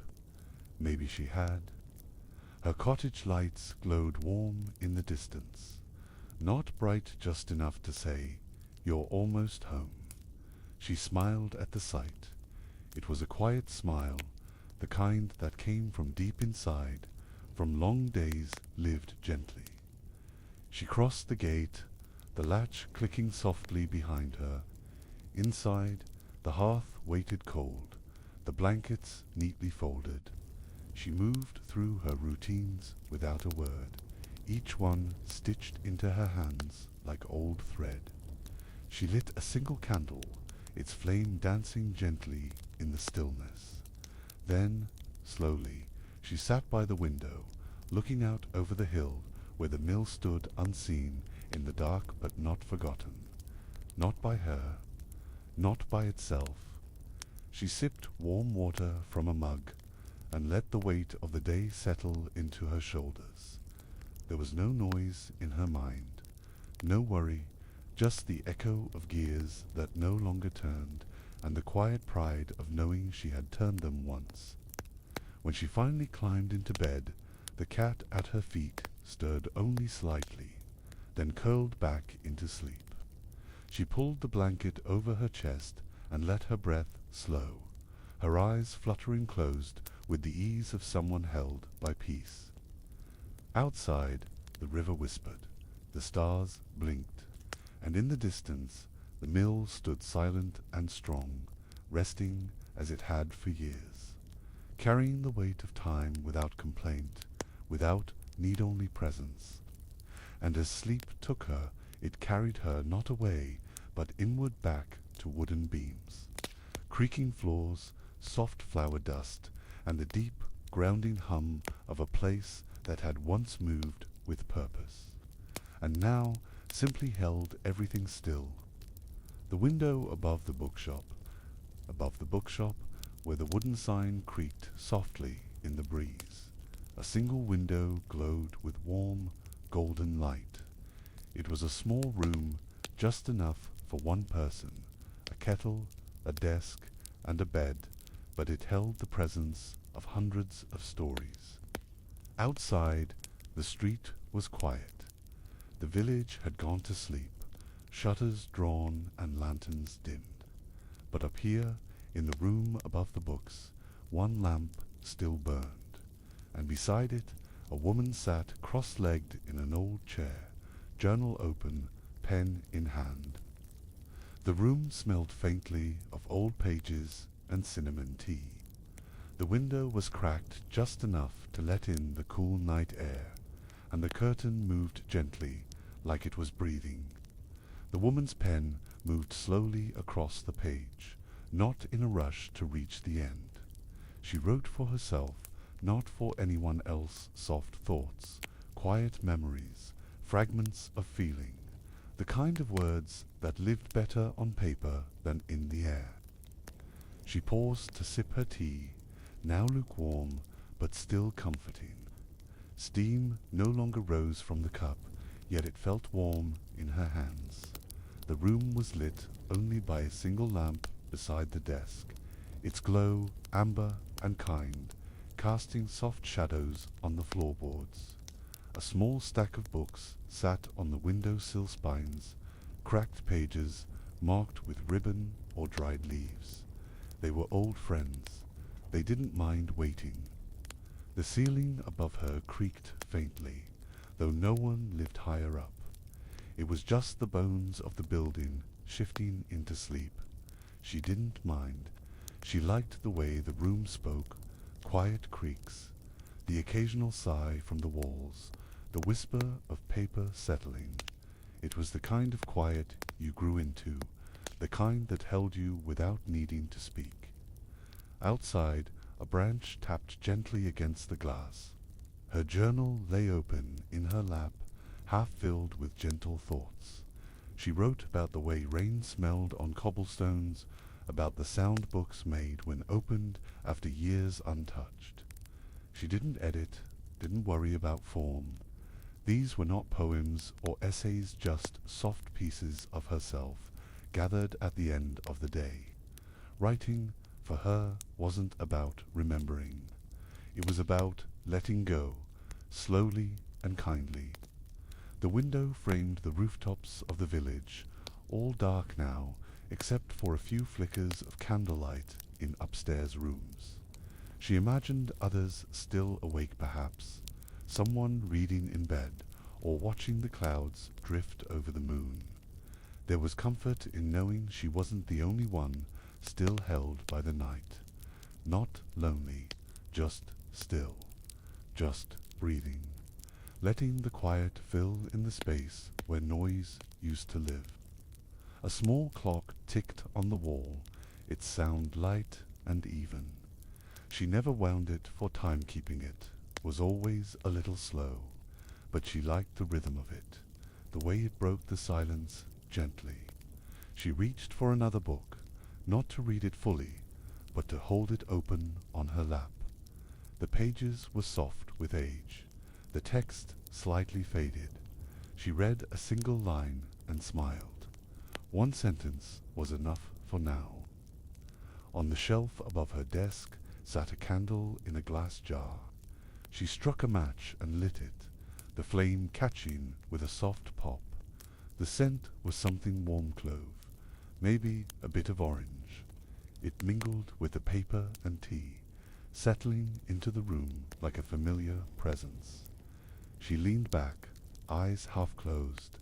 Maybe she had. Her cottage lights glowed warm in the distance, not bright just enough to say, "You're almost home." She smiled at the sight. It was a quiet smile, the kind that came from deep inside, from long days lived gently. She crossed the gate, the latch clicking softly behind her. Inside, the hearth waited cold, the blankets neatly folded. She moved through her routines without a word, each one stitched into her hands like old thread. She lit a single candle, its flame dancing gently in the stillness. Then, slowly, she sat by the window, looking out over the hill where the mill stood unseen in the dark but not forgotten. Not by her, not by itself. She sipped warm water from a mug and let the weight of the day settle into her shoulders. There was no noise in her mind, no worry, just the echo of gears that no longer turned, and the quiet pride of knowing she had turned them once. When she finally climbed into bed, the cat at her feet stirred only slightly, then curled back into sleep. She pulled the blanket over her chest and let her breath slow, her eyes fluttering closed with the ease of someone held by peace. Outside, the river whispered, the stars blinked, and in the distance, the mill stood silent and strong, resting as it had for years, carrying the weight of time without complaint, without need-only presence. And as sleep took her, it carried her not away, but inward back to wooden beams. creaking floors, soft flower dust, and the deep, grounding hum of a place that had once moved with purpose, and now simply held everything still. The window above the bookshop, where the wooden sign creaked softly in the breeze. A single window glowed with warm, golden light. It was a small room, just enough for one person, a kettle, a desk, and a bed, but it held the presence of hundreds of stories. Outside, the street was quiet. The village had gone to sleep, shutters drawn and lanterns dimmed. But up here, in the room above the books, one lamp still burned, and beside it a woman sat cross-legged in an old chair, journal open, pen in hand. The room smelled faintly of old pages and cinnamon tea. The window was cracked just enough to let in the cool night air, and the curtain moved gently, like it was breathing. The woman's pen moved slowly across the page, not in a rush to reach the end. She wrote for herself, not for anyone else, soft thoughts, quiet memories, fragments of feeling, the kind of words that lived better on paper than in the air. She paused to sip her tea, now lukewarm, but still comforting. Steam no longer rose from the cup, yet it felt warm in her hands. The room was lit only by a single lamp beside the desk, its glow amber and kind, casting soft shadows on the floorboards. A small stack of books sat on the window-sill spines, cracked pages marked with ribbon or dried leaves. They were old friends. They didn't mind waiting. The ceiling above her creaked faintly, though no one lived higher up. It was just the bones of the building shifting into sleep. She didn't mind. She liked the way the room spoke, quiet creaks, the occasional sigh from the walls, the whisper of paper settling. It was the kind of quiet you grew into, the kind that held you without needing to speak. Outside, a branch tapped gently against the glass. Her journal lay open in her lap, half filled with gentle thoughts. She wrote about the way rain smelled on cobblestones, about the sound books made when opened after years untouched. She didn't edit, didn't worry about form. These were not poems or essays, just soft pieces of herself, gathered at the end of the day. Writing, for her, wasn't about remembering. It was about letting go, slowly and kindly. The window framed the rooftops of the village, all dark now, except for a few flickers of candlelight in upstairs rooms. She imagined others still awake perhaps, someone reading in bed, or watching the clouds drift over the moon. There was comfort in knowing she wasn't the only one still held by the night. Not lonely, just still, just breathing, letting the quiet fill in the space where noise used to live. A small clock ticked on the wall, its sound light and even. She never wound it for timekeeping. It was always a little slow, but she liked the rhythm of it, the way it broke the silence gently. She reached for another book, not to read it fully, but to hold it open on her lap. The pages were soft with age, the text slightly faded. She read a single line and smiled. One sentence was enough for now. On the shelf above her desk sat a candle in a glass jar. She struck a match and lit it, the flame catching with a soft pop. The scent was something warm clove, maybe a bit of orange. It mingled with the paper and tea, settling into the room like a familiar presence. She leaned back, eyes half closed,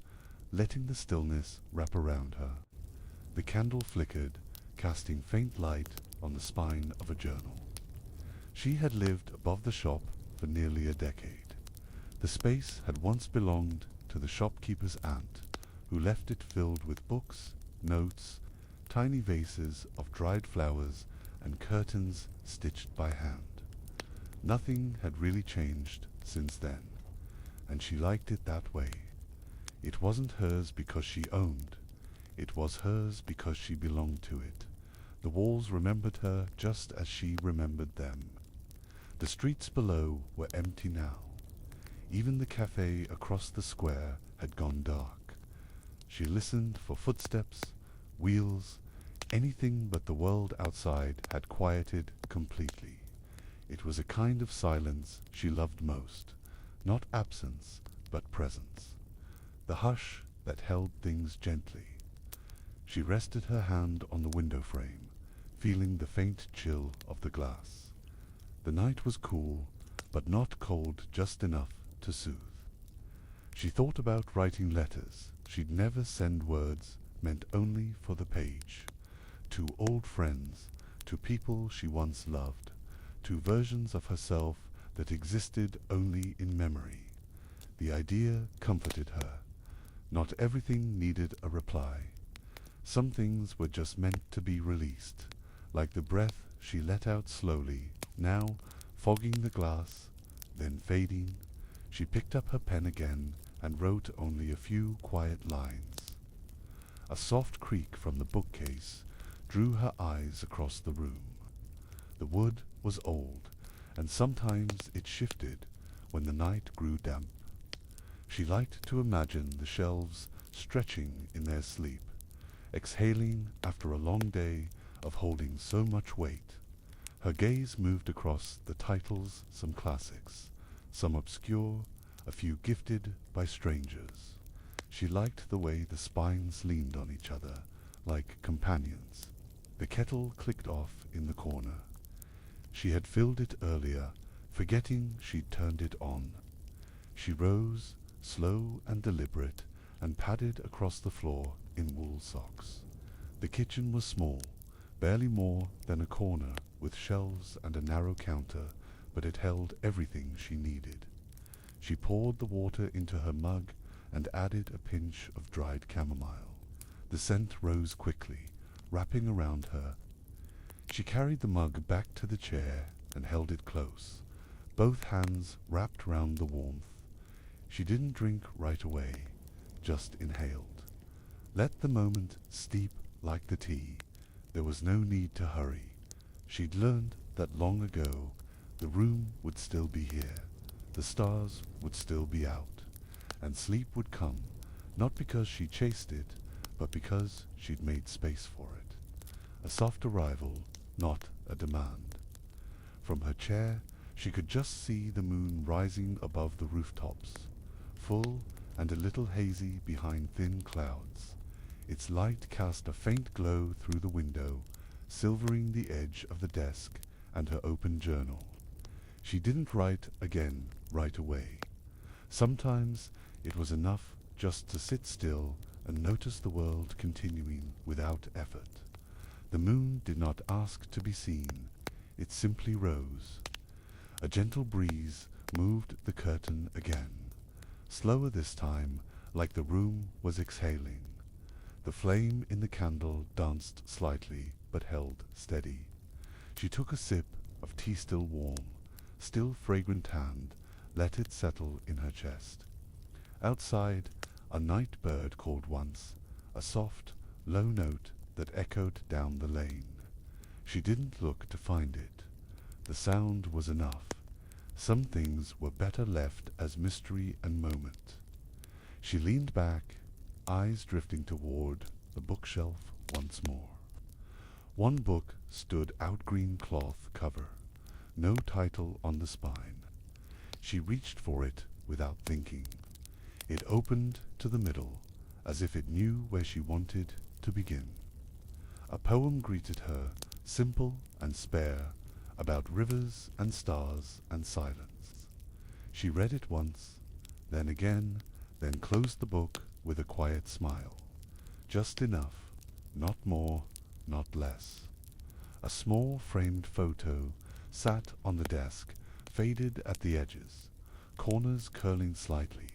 letting the stillness wrap around her. The candle flickered, casting faint light on the spine of a journal. She had lived above the shop for nearly a decade. The space had once belonged to the shopkeeper's aunt, who left it filled with books, notes, tiny vases of dried flowers and curtains stitched by hand. Nothing had really changed since then, and she liked it that way. It wasn't hers because she owned. It was hers because she belonged to it. The walls remembered her just as she remembered them. The streets below were empty now. Even the cafe across the square had gone dark. She listened for footsteps, wheels, anything but the world outside had quieted completely. It was a kind of silence she loved most, not absence, but presence. The hush that held things gently. She rested her hand on the window frame, feeling the faint chill of the glass. The night was cool, but not cold just enough to soothe. She thought about writing letters she'd never send, words meant only for the page. To old friends, to people she once loved, to versions of herself that existed only in memory. The idea comforted her. Not everything needed a reply. Some things were just meant to be released, like the breath she let out slowly, now fogging the glass, then fading. She picked up her pen again and wrote only a few quiet lines. A soft creak from the bookcase drew her eyes across the room. The wood was old, and sometimes it shifted when the night grew damp. She liked to imagine the shelves stretching in their sleep, exhaling after a long day of holding so much weight. Her gaze moved across the titles, some classics, some obscure, a few gifted by strangers. She liked the way the spines leaned on each other, like companions. The kettle clicked off in the corner. She had filled it earlier, forgetting she'd turned it on. She rose, slow and deliberate, and padded across the floor in wool socks. The kitchen was small, barely more than a corner, with shelves and a narrow counter, but it held everything she needed. She poured the water into her mug and added a pinch of dried chamomile. The scent rose quickly, wrapping around her. She carried the mug back to the chair and held it close, both hands wrapped round the warmth. She didn't drink right away, just inhaled. Let the moment steep like the tea. There was no need to hurry. She'd learned that long ago. The room would still be here. The stars would still be out. And sleep would come, not because she chased it, but because she'd made space for it. A soft arrival, not a demand. From her chair, she could just see the moon rising above the rooftops, full and a little hazy behind thin clouds. Its light cast a faint glow through the window, silvering the edge of the desk and her open journal. She didn't write again right away. Sometimes it was enough just to sit still and notice the world continuing without effort. The moon did not ask to be seen. It simply rose. A gentle breeze moved the curtain again, slower this time, like the room was exhaling. The flame in the candle danced slightly, but held steady. She took a sip of tea still warm, still fragrant hand, let it settle in her chest. Outside, a night bird called once, a soft, low note that echoed down the lane. She didn't look to find it. The sound was enough. Some things were better left as mystery and moment. She leaned back, eyes drifting toward the bookshelf once more. One book stood out, green cloth cover, no title on the spine. She reached for it without thinking. It opened to the middle, as if it knew where she wanted to begin. A poem greeted her, simple and spare, about rivers and stars and silence. She read it once, then again, then closed the book with a quiet smile. Just enough, not more, not less. A small framed photo sat on the desk, faded at the edges, corners curling slightly.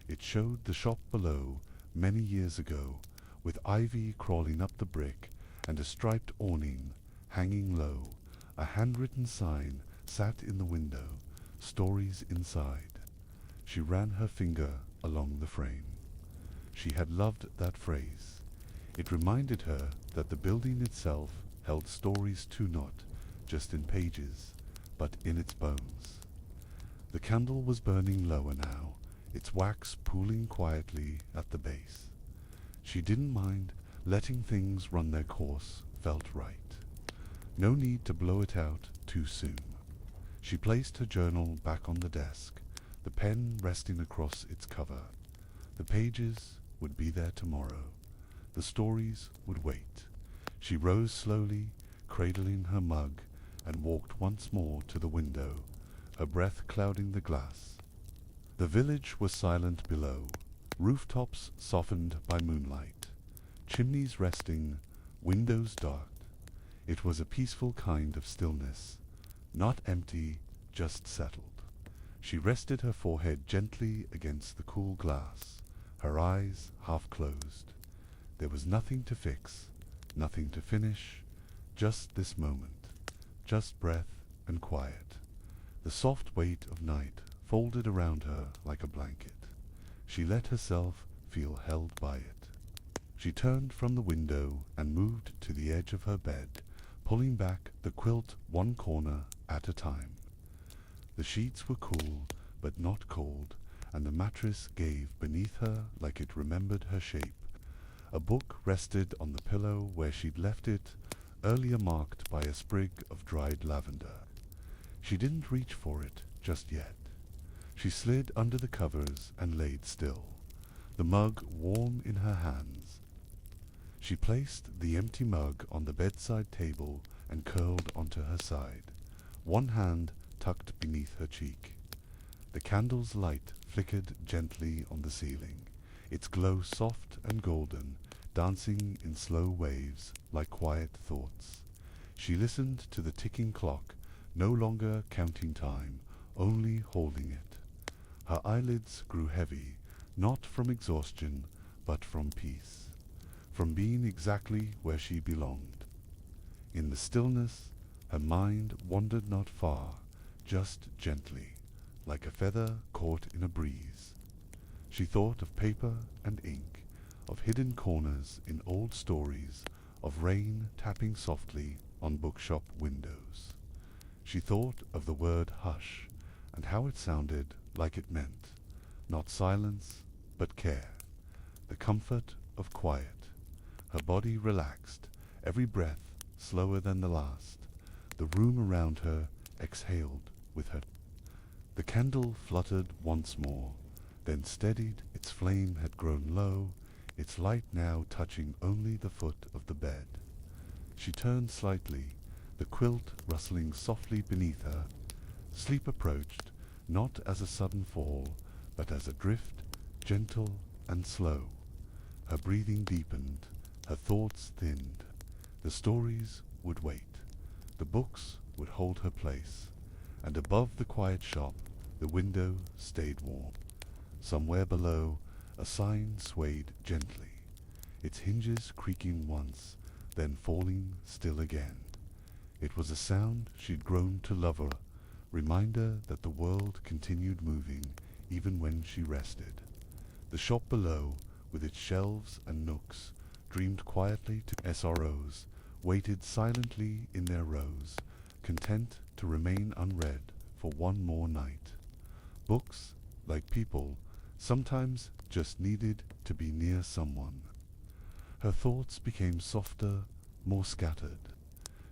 It showed the shop below many years ago, with ivy crawling up the brick and a striped awning hanging low. A handwritten sign sat in the window, "Stories Inside." She ran her finger along the frame. She had loved that phrase. It reminded her that the building itself held stories too, not just in pages, but in its bones. The candle was burning lower now, its wax pooling quietly at the base. She didn't mind letting things run their course, felt right. No need to blow it out too soon. She placed her journal back on the desk, the pen resting across its cover. The pages would be there tomorrow. The stories would wait. She rose slowly, cradling her mug, and walked once more to the window, her breath clouding the glass. The village was silent below, rooftops softened by moonlight, chimneys resting, windows dark. It was a peaceful kind of stillness, not empty, just settled. She rested her forehead gently against the cool glass, her eyes half closed. There was nothing to fix, nothing to finish, just this moment, just breath and quiet. The soft weight of night folded around her like a blanket. She let herself feel held by it. She turned from the window and moved to the edge of her bed, pulling back the quilt one corner at a time. The sheets were cool, but not cold, and the mattress gave beneath her like it remembered her shape. A book rested on the pillow where she'd left it, earlier marked by a sprig of dried lavender. She didn't reach for it just yet. She slid under the covers and laid still, the mug warm in her hands. She placed the empty mug on the bedside table and curled onto her side, one hand tucked beneath her cheek. The candle's light flickered gently on the ceiling, its glow soft and golden, dancing in slow waves like quiet thoughts. She listened to the ticking clock, no longer counting time, only holding it. Her eyelids grew heavy, not from exhaustion, but from peace, from being exactly where she belonged. In the stillness, her mind wandered not far, just gently, like a feather caught in a breeze. She thought of paper and ink, of hidden corners in old stories, of rain tapping softly on bookshop windows. She thought of the word hush, and how it sounded like it meant, not silence, but care, the comfort of quiet. Her body relaxed, every breath slower than the last. The room around her exhaled with her. The candle fluttered once more, then steadied. Its flame had grown low, its light now touching only the foot of the bed. She turned slightly, the quilt rustling softly beneath her. Sleep approached, not as a sudden fall, but as a drift, gentle and slow. Her breathing deepened, her thoughts thinned. The stories would wait. The books would hold her place, and above the quiet shop, the window stayed warm. Somewhere below, a sign swayed gently, its hinges creaking once, then falling still again. It was a sound she'd grown to love, a reminder that the world continued moving even when she rested. The shop below, with its shelves and nooks, dreamed quietly to SROs, waited silently in their rows, content to remain unread for one more night. Books, like people, sometimes just needed to be near someone. Her thoughts became softer, more scattered.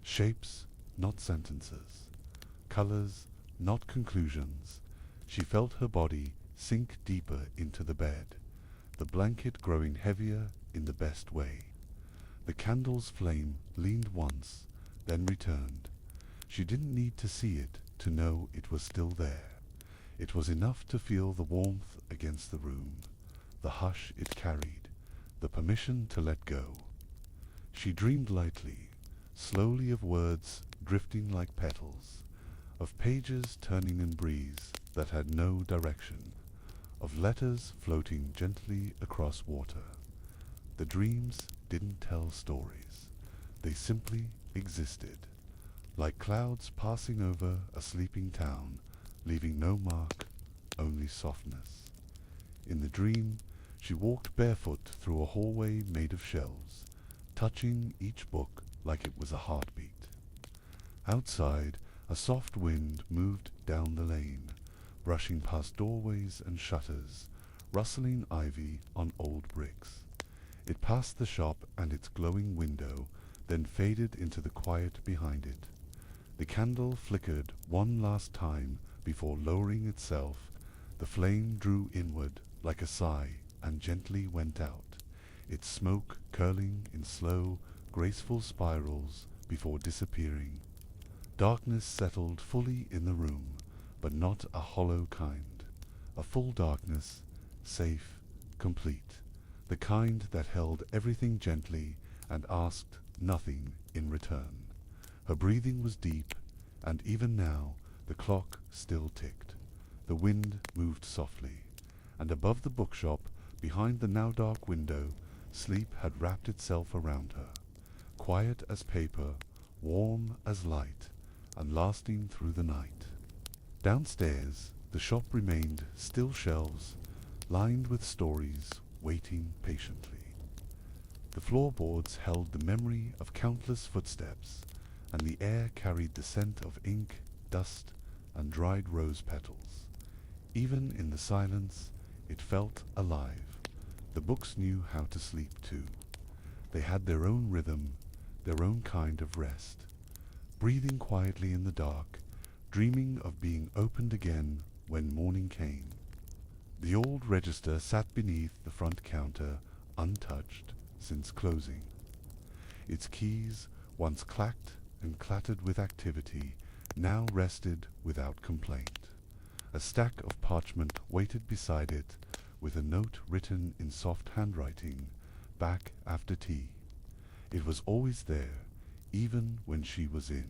Shapes, not sentences. Colors, not conclusions. She felt her body sink deeper into the bed, the blanket growing heavier in the best way. The candle's flame leaned once, then returned. She didn't need to see it to know it was still there. It was enough to feel the warmth against the room, the hush it carried, the permission to let go. She dreamed lightly, slowly, of words drifting like petals, of pages turning in breeze that had no direction, of letters floating gently across water. The dreams didn't tell stories. they simply existed, like clouds passing over a sleeping town, leaving no mark, only softness. In the dream, she walked barefoot through a hallway made of shelves, touching each book like it was a heartbeat. Outside, a soft wind moved down the lane, brushing past doorways and shutters, rustling ivy on old bricks. It passed the shop and its glowing window, then faded into the quiet behind it. The candle flickered one last time before lowering itself. The flame drew inward like a sigh and gently went out, its smoke curling in slow, graceful spirals before disappearing. Darkness settled fully in the room, but not a hollow kind. A full darkness, safe, complete, the kind that held everything gently and asked nothing in return. Her breathing was deep, and even now the clock still ticked. The wind moved softly, and above the bookshop, behind the now dark window, sleep had wrapped itself around her, quiet as paper, warm as light, and lasting through the night. Downstairs, the shop remained still shelves, lined with stories, waiting patiently. The floorboards held the memory of countless footsteps, and the air carried the scent of ink, dust, and dried rose petals. Even in the silence, it felt alive. The books knew how to sleep too. They had their own rhythm, their own kind of rest, breathing quietly in the dark, dreaming of being opened again when morning came. The old register sat beneath the front counter, untouched since closing. Its keys, once clacked and clattered with activity, now rested without complaint. A stack of parchment waited beside it, with a note written in soft handwriting, back after tea. It was always there, even when she was in.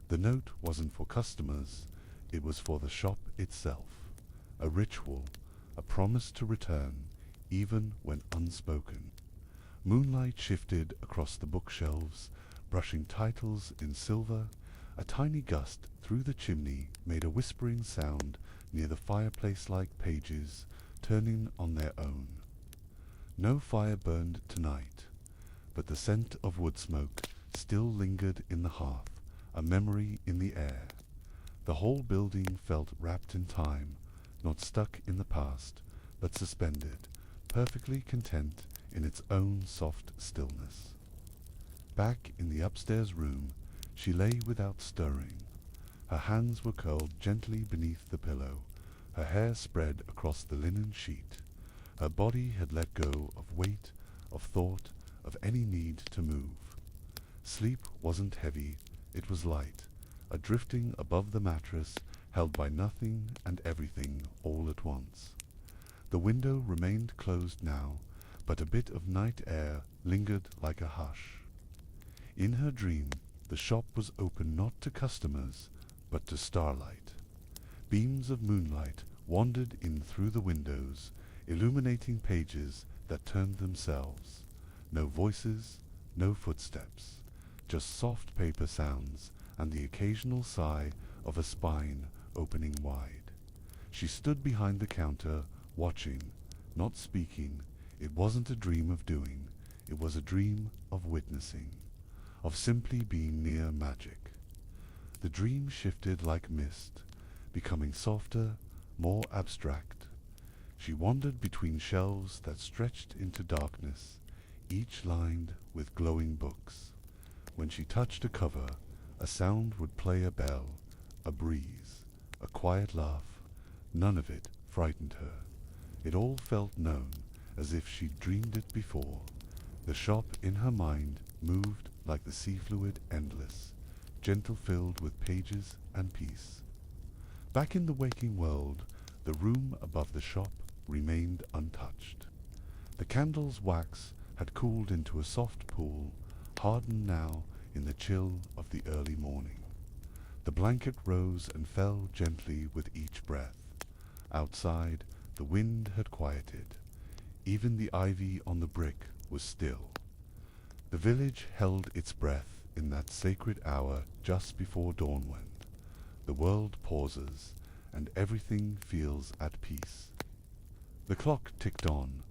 The note wasn't for customers, it was for the shop itself. A ritual, a promise to return, even when unspoken. Moonlight shifted across the bookshelves, brushing titles in silver. A tiny gust through the chimney made a whispering sound near the fireplace-like pages, turning on their own. No fire burned tonight, but the scent of wood smoke still lingered in the hearth, a memory in the air. The whole building felt wrapped in time, not stuck in the past, but suspended, perfectly content in its own soft stillness. Back in the upstairs room, she lay without stirring. Her hands were curled gently beneath the pillow, her hair spread across the linen sheet. Her body had let go of weight, of thought, of any need to move. Sleep wasn't heavy, it was light, a drifting above the mattress, held by nothing and everything all at once. The window remained closed now, but a bit of night air lingered like a hush. In her dream, the shop was open not to customers, but to starlight. Beams of moonlight wandered in through the windows, illuminating pages that turned themselves. No voices, no footsteps, just soft paper sounds and the occasional sigh of a spine opening wide. She stood behind the counter, watching, not speaking. It wasn't a dream of doing, it was a dream of witnessing, of simply being near magic. The dream shifted like mist, becoming softer, more abstract. She wandered between shelves that stretched into darkness, each lined with glowing books. When she touched a cover, a sound would play, a bell, a breeze, a quiet laugh. None of it frightened her. It all felt known, as if she'd dreamed it before. The shop in her mind moved like the sea fluid, endless, gentle, filled with pages and peace. Back in the waking world, the room above the shop remained untouched. The candle's wax had cooled into a soft pool, hardened now in the chill of the early morning. The blanket rose and fell gently with each breath. Outside, the wind had quieted. Even the ivy on the brick was still. The village held its breath in that sacred hour just before dawnwind. The world pauses, and everything feels at peace. The clock ticked on,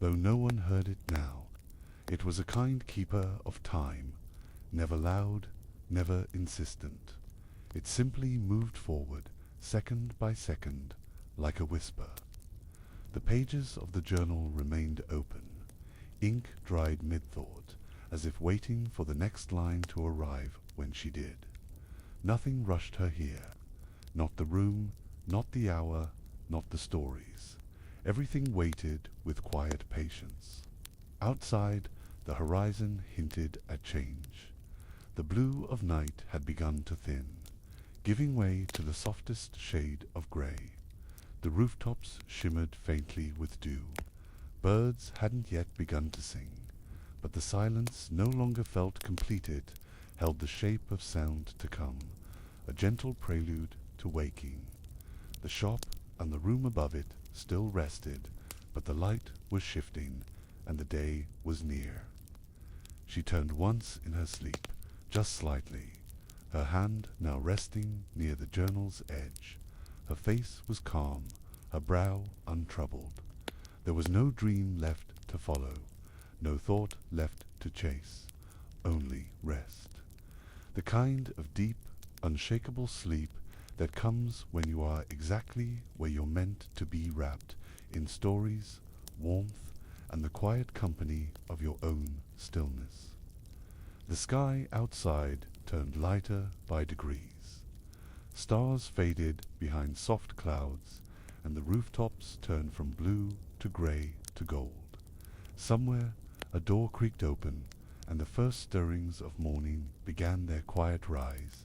though no one heard it now. It was a kind keeper of time, never loud, never insistent. It simply moved forward, second by second, like a whisper. The pages of the journal remained open, ink dried mid-thought, as if waiting for the next line to arrive when she did. Nothing rushed her here. Not the room, not the hour, not the stories. Everything waited with quiet patience. Outside, the horizon hinted at change. The blue of night had begun to thin, giving way to the softest shade of grey. The rooftops shimmered faintly with dew. Birds hadn't yet begun to sing, but the silence no longer felt completed, held the shape of sound to come, a gentle prelude to waking. The shop and the room above it still rested, but the light was shifting, and the day was near. She turned once in her sleep, just slightly, her hand now resting near the journal's edge. Her face was calm, her brow untroubled. There was no dream left to follow, no thought left to chase, only rest. The kind of deep, unshakable sleep that comes when you are exactly where you're meant to be, wrapped in stories, warmth, and the quiet company of your own stillness. The sky outside turned lighter by degrees. Stars faded behind soft clouds, and the rooftops turned from blue to grey to gold. Somewhere a door creaked open, and the first stirrings of morning began their quiet rise,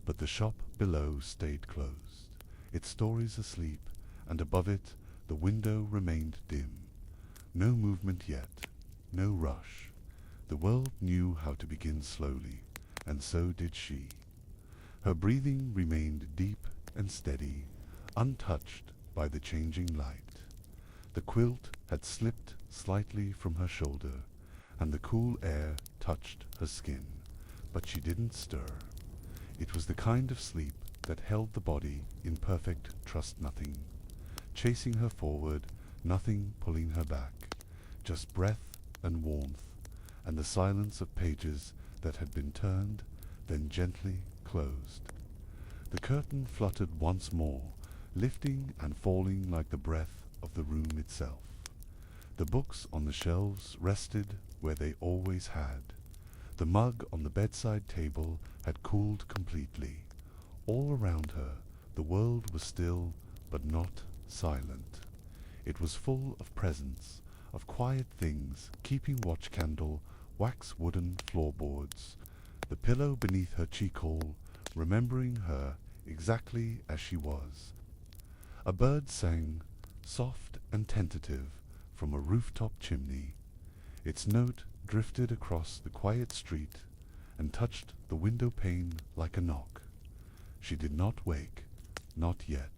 but the shop below stayed closed, its stories asleep, and above it the window remained dim. No movement yet, no rush. The world knew how to begin slowly, and so did she. Her breathing remained deep and steady, untouched by the changing light. The quilt had slipped slightly from her shoulder, and the cool air touched her skin, but she didn't stir. It was the kind of sleep that held the body in perfect trust-nothing, chasing her forward, nothing pulling her back, just breath and warmth, and the silence of pages that had been turned, then gently closed. The curtain fluttered once more, lifting and falling like the breath of the room itself. The books on the shelves rested where they always had. The mug on the bedside table had cooled completely. All around her, the world was still, but not silent. It was full of presence, of quiet things, keeping watch candle, wax wooden floorboards, the pillow beneath her cheek-hole, remembering her exactly as she was. A bird sang, soft and tentative, from a rooftop chimney. Its note drifted across the quiet street and touched the window pane like a knock. She did not wake, not yet,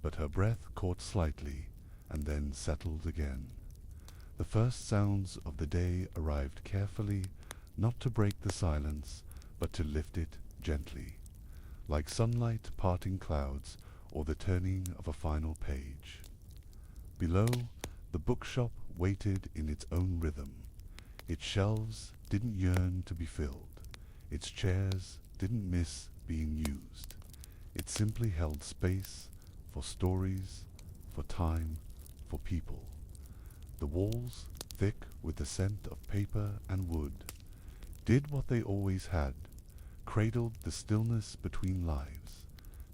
but her breath caught slightly and then settled again. The first sounds of the day arrived carefully, not to break the silence, but to lift it gently, like sunlight parting clouds or the turning of a final page. Below, the bookshop waited in its own rhythm. Its shelves didn't yearn to be filled. Its chairs didn't miss being used. It simply held space for stories, for time, for people. The walls, thick with the scent of paper and wood, did what they always had, cradled the stillness between lives,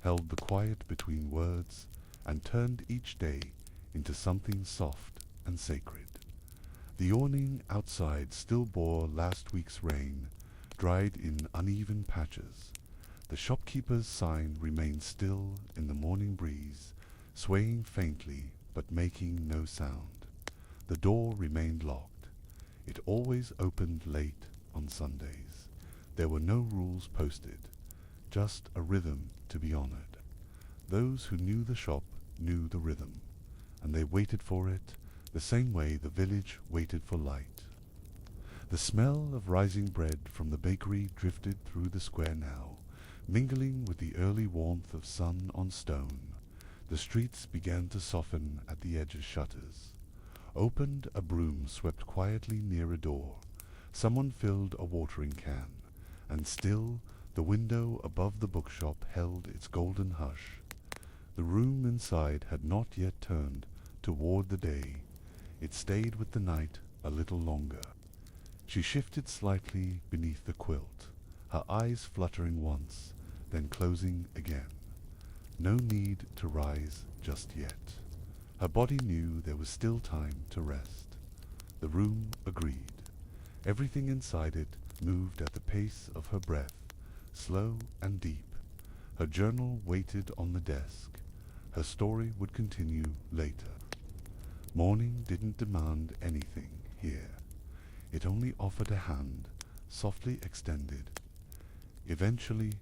held the quiet between words, and turned each day into something soft and sacred. The awning outside still bore last week's rain, dried in uneven patches. The shopkeeper's sign remained still in the morning breeze, swaying faintly but making no sound. The door remained locked. It always opened late on Sundays. There were no rules posted, just a rhythm to be honored. Those who knew the shop knew the rhythm, and they waited for it the same way the village waited for light. The smell of rising bread from the bakery drifted through the square now, mingling with the early warmth of sun on stone. The streets began to soften at the edge of shutters. Opened, a broom swept quietly near a door. Someone filled a watering can, and still the window above the bookshop held its golden hush. The room inside had not yet turned toward the day. It stayed with the night a little longer. She shifted slightly beneath the quilt, her eyes fluttering once, then closing again. No need to rise just yet. Her body knew there was still time to rest. The room agreed. Everything inside it moved at the pace of her breath, slow and deep. Her journal waited on the desk. Her story would continue later. Morning didn't demand anything here. It only offered a hand, softly extended. Eventually,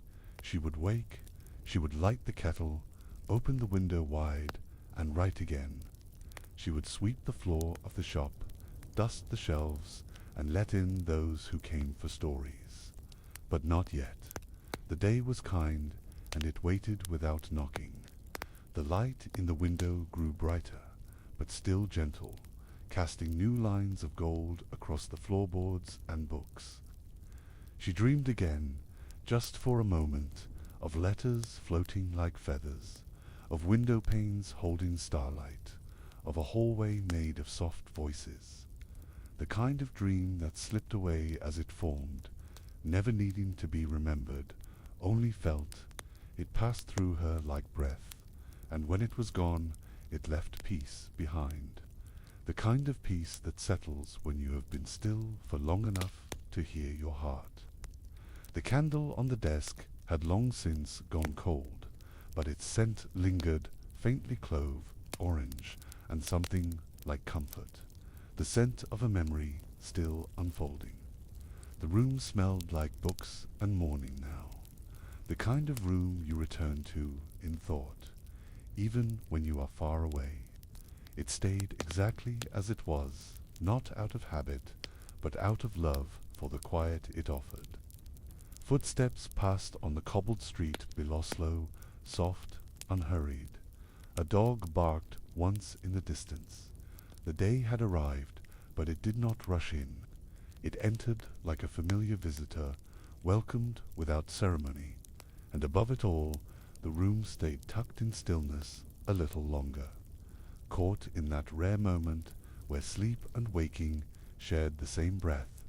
she would wake, she would light the kettle, open the window wide, and write again. She would sweep the floor of the shop, dust the shelves, and let in those who came for stories. But not yet. The day was kind, and it waited without knocking. The light in the window grew brighter, but still gentle, casting new lines of gold across the floorboards and books. She dreamed again, just for a moment, of letters floating like feathers, of window panes holding starlight, of a hallway made of soft voices. The kind of dream that slipped away as it formed, never needing to be remembered, only felt. It passed through her like breath, and when it was gone, it left peace behind. The kind of peace that settles when you have been still for long enough to hear your heart. The candle on the desk had long since gone cold, but its scent lingered, faintly clove, orange, and something like comfort. The scent of a memory still unfolding. The room smelled like books and morning now. The kind of room you return to in thought, even when you are far away. It stayed exactly as it was, not out of habit, but out of love for the quiet it offered. Footsteps passed on the cobbled street below, slow, soft, unhurried. A dog barked once in the distance. The day had arrived, but it did not rush in. It entered like a familiar visitor, welcomed without ceremony, and above it all, the room stayed tucked in stillness a little longer, caught in that rare moment where sleep and waking shared the same breath.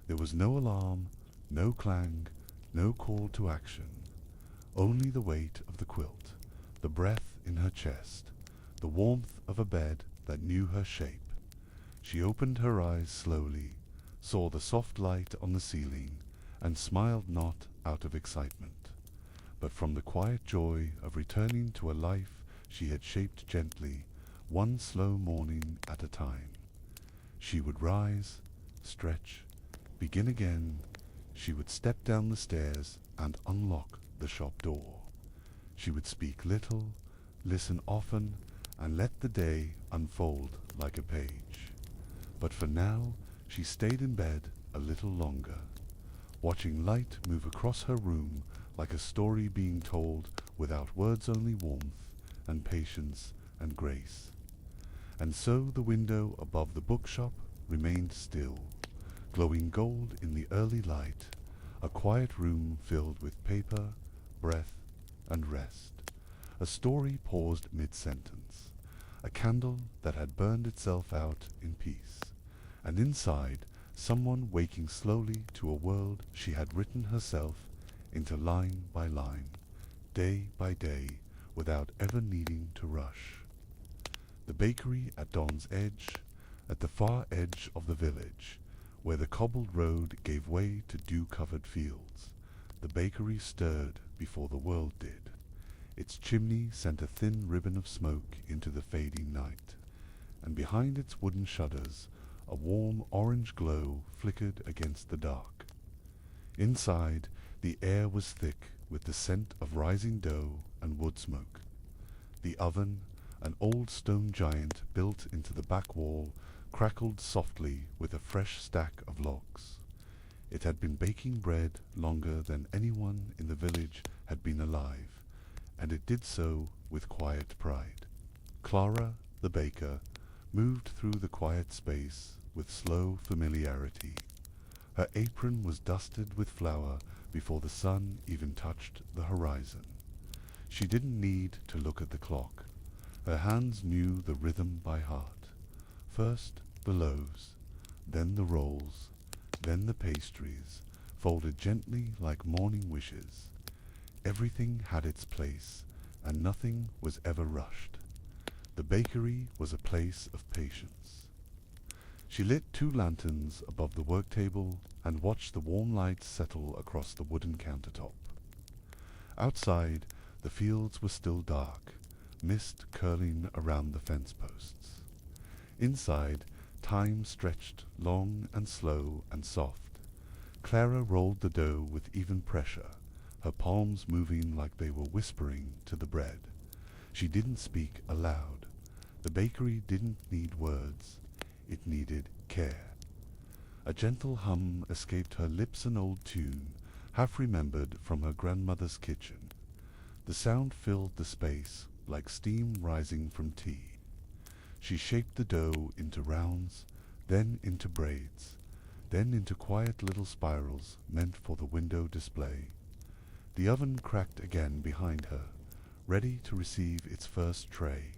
There was no alarm, no clang, no call to action, only the weight of the quilt, the breath in her chest, the warmth of a bed that knew her shape. She opened her eyes slowly, saw the soft light on the ceiling, and smiled not out of excitement, but from the quiet joy of returning to a life she had shaped gently, one slow morning at a time. She would rise, stretch, begin again. She would step down the stairs and unlock the shop door. She would speak little, listen often, and let the day unfold like a page. But for now, she stayed in bed a little longer, watching light move across her room like a story being told without words, only warmth and patience and grace. And so the window above the bookshop remained still, glowing gold in the early light, a quiet room filled with paper, breath, and rest. A story paused mid-sentence, a candle that had burned itself out in peace, and inside, someone waking slowly to a world she had written herself into line by line, day by day, without ever needing to rush. The bakery at dawn's edge, at the far edge of the village, where the cobbled road gave way to dew-covered fields. The bakery stirred before the world did. Its chimney sent a thin ribbon of smoke into the fading night, and behind its wooden shutters a warm orange glow flickered against the dark. Inside, the air was thick with the scent of rising dough and wood smoke. The oven, an old stone giant built into the back wall, crackled softly with a fresh stack of logs. It had been baking bread longer than anyone in the village had been alive, and it did so with quiet pride. Clara, the baker, moved through the quiet space with slow familiarity. Her apron was dusted with flour before the sun even touched the horizon. She didn't need to look at the clock. Her hands knew the rhythm by heart. First the loaves, then the rolls, then the pastries, folded gently like morning wishes. Everything had its place, and nothing was ever rushed. The bakery was a place of patience. She lit 2 lanterns above the work table and watched the warm light settle across the wooden countertop. Outside, the fields were still dark, mist curling around the fence posts. Inside, time stretched long and slow and soft. Clara rolled the dough with even pressure, her palms moving like they were whispering to the bread. She didn't speak aloud. The bakery didn't need words. It needed care. A gentle hum escaped her lips, an old tune, half remembered from her grandmother's kitchen. The sound filled the space like steam rising from tea. She shaped the dough into rounds, then into braids, then into quiet little spirals meant for the window display. The oven cracked again behind her, ready to receive its first tray.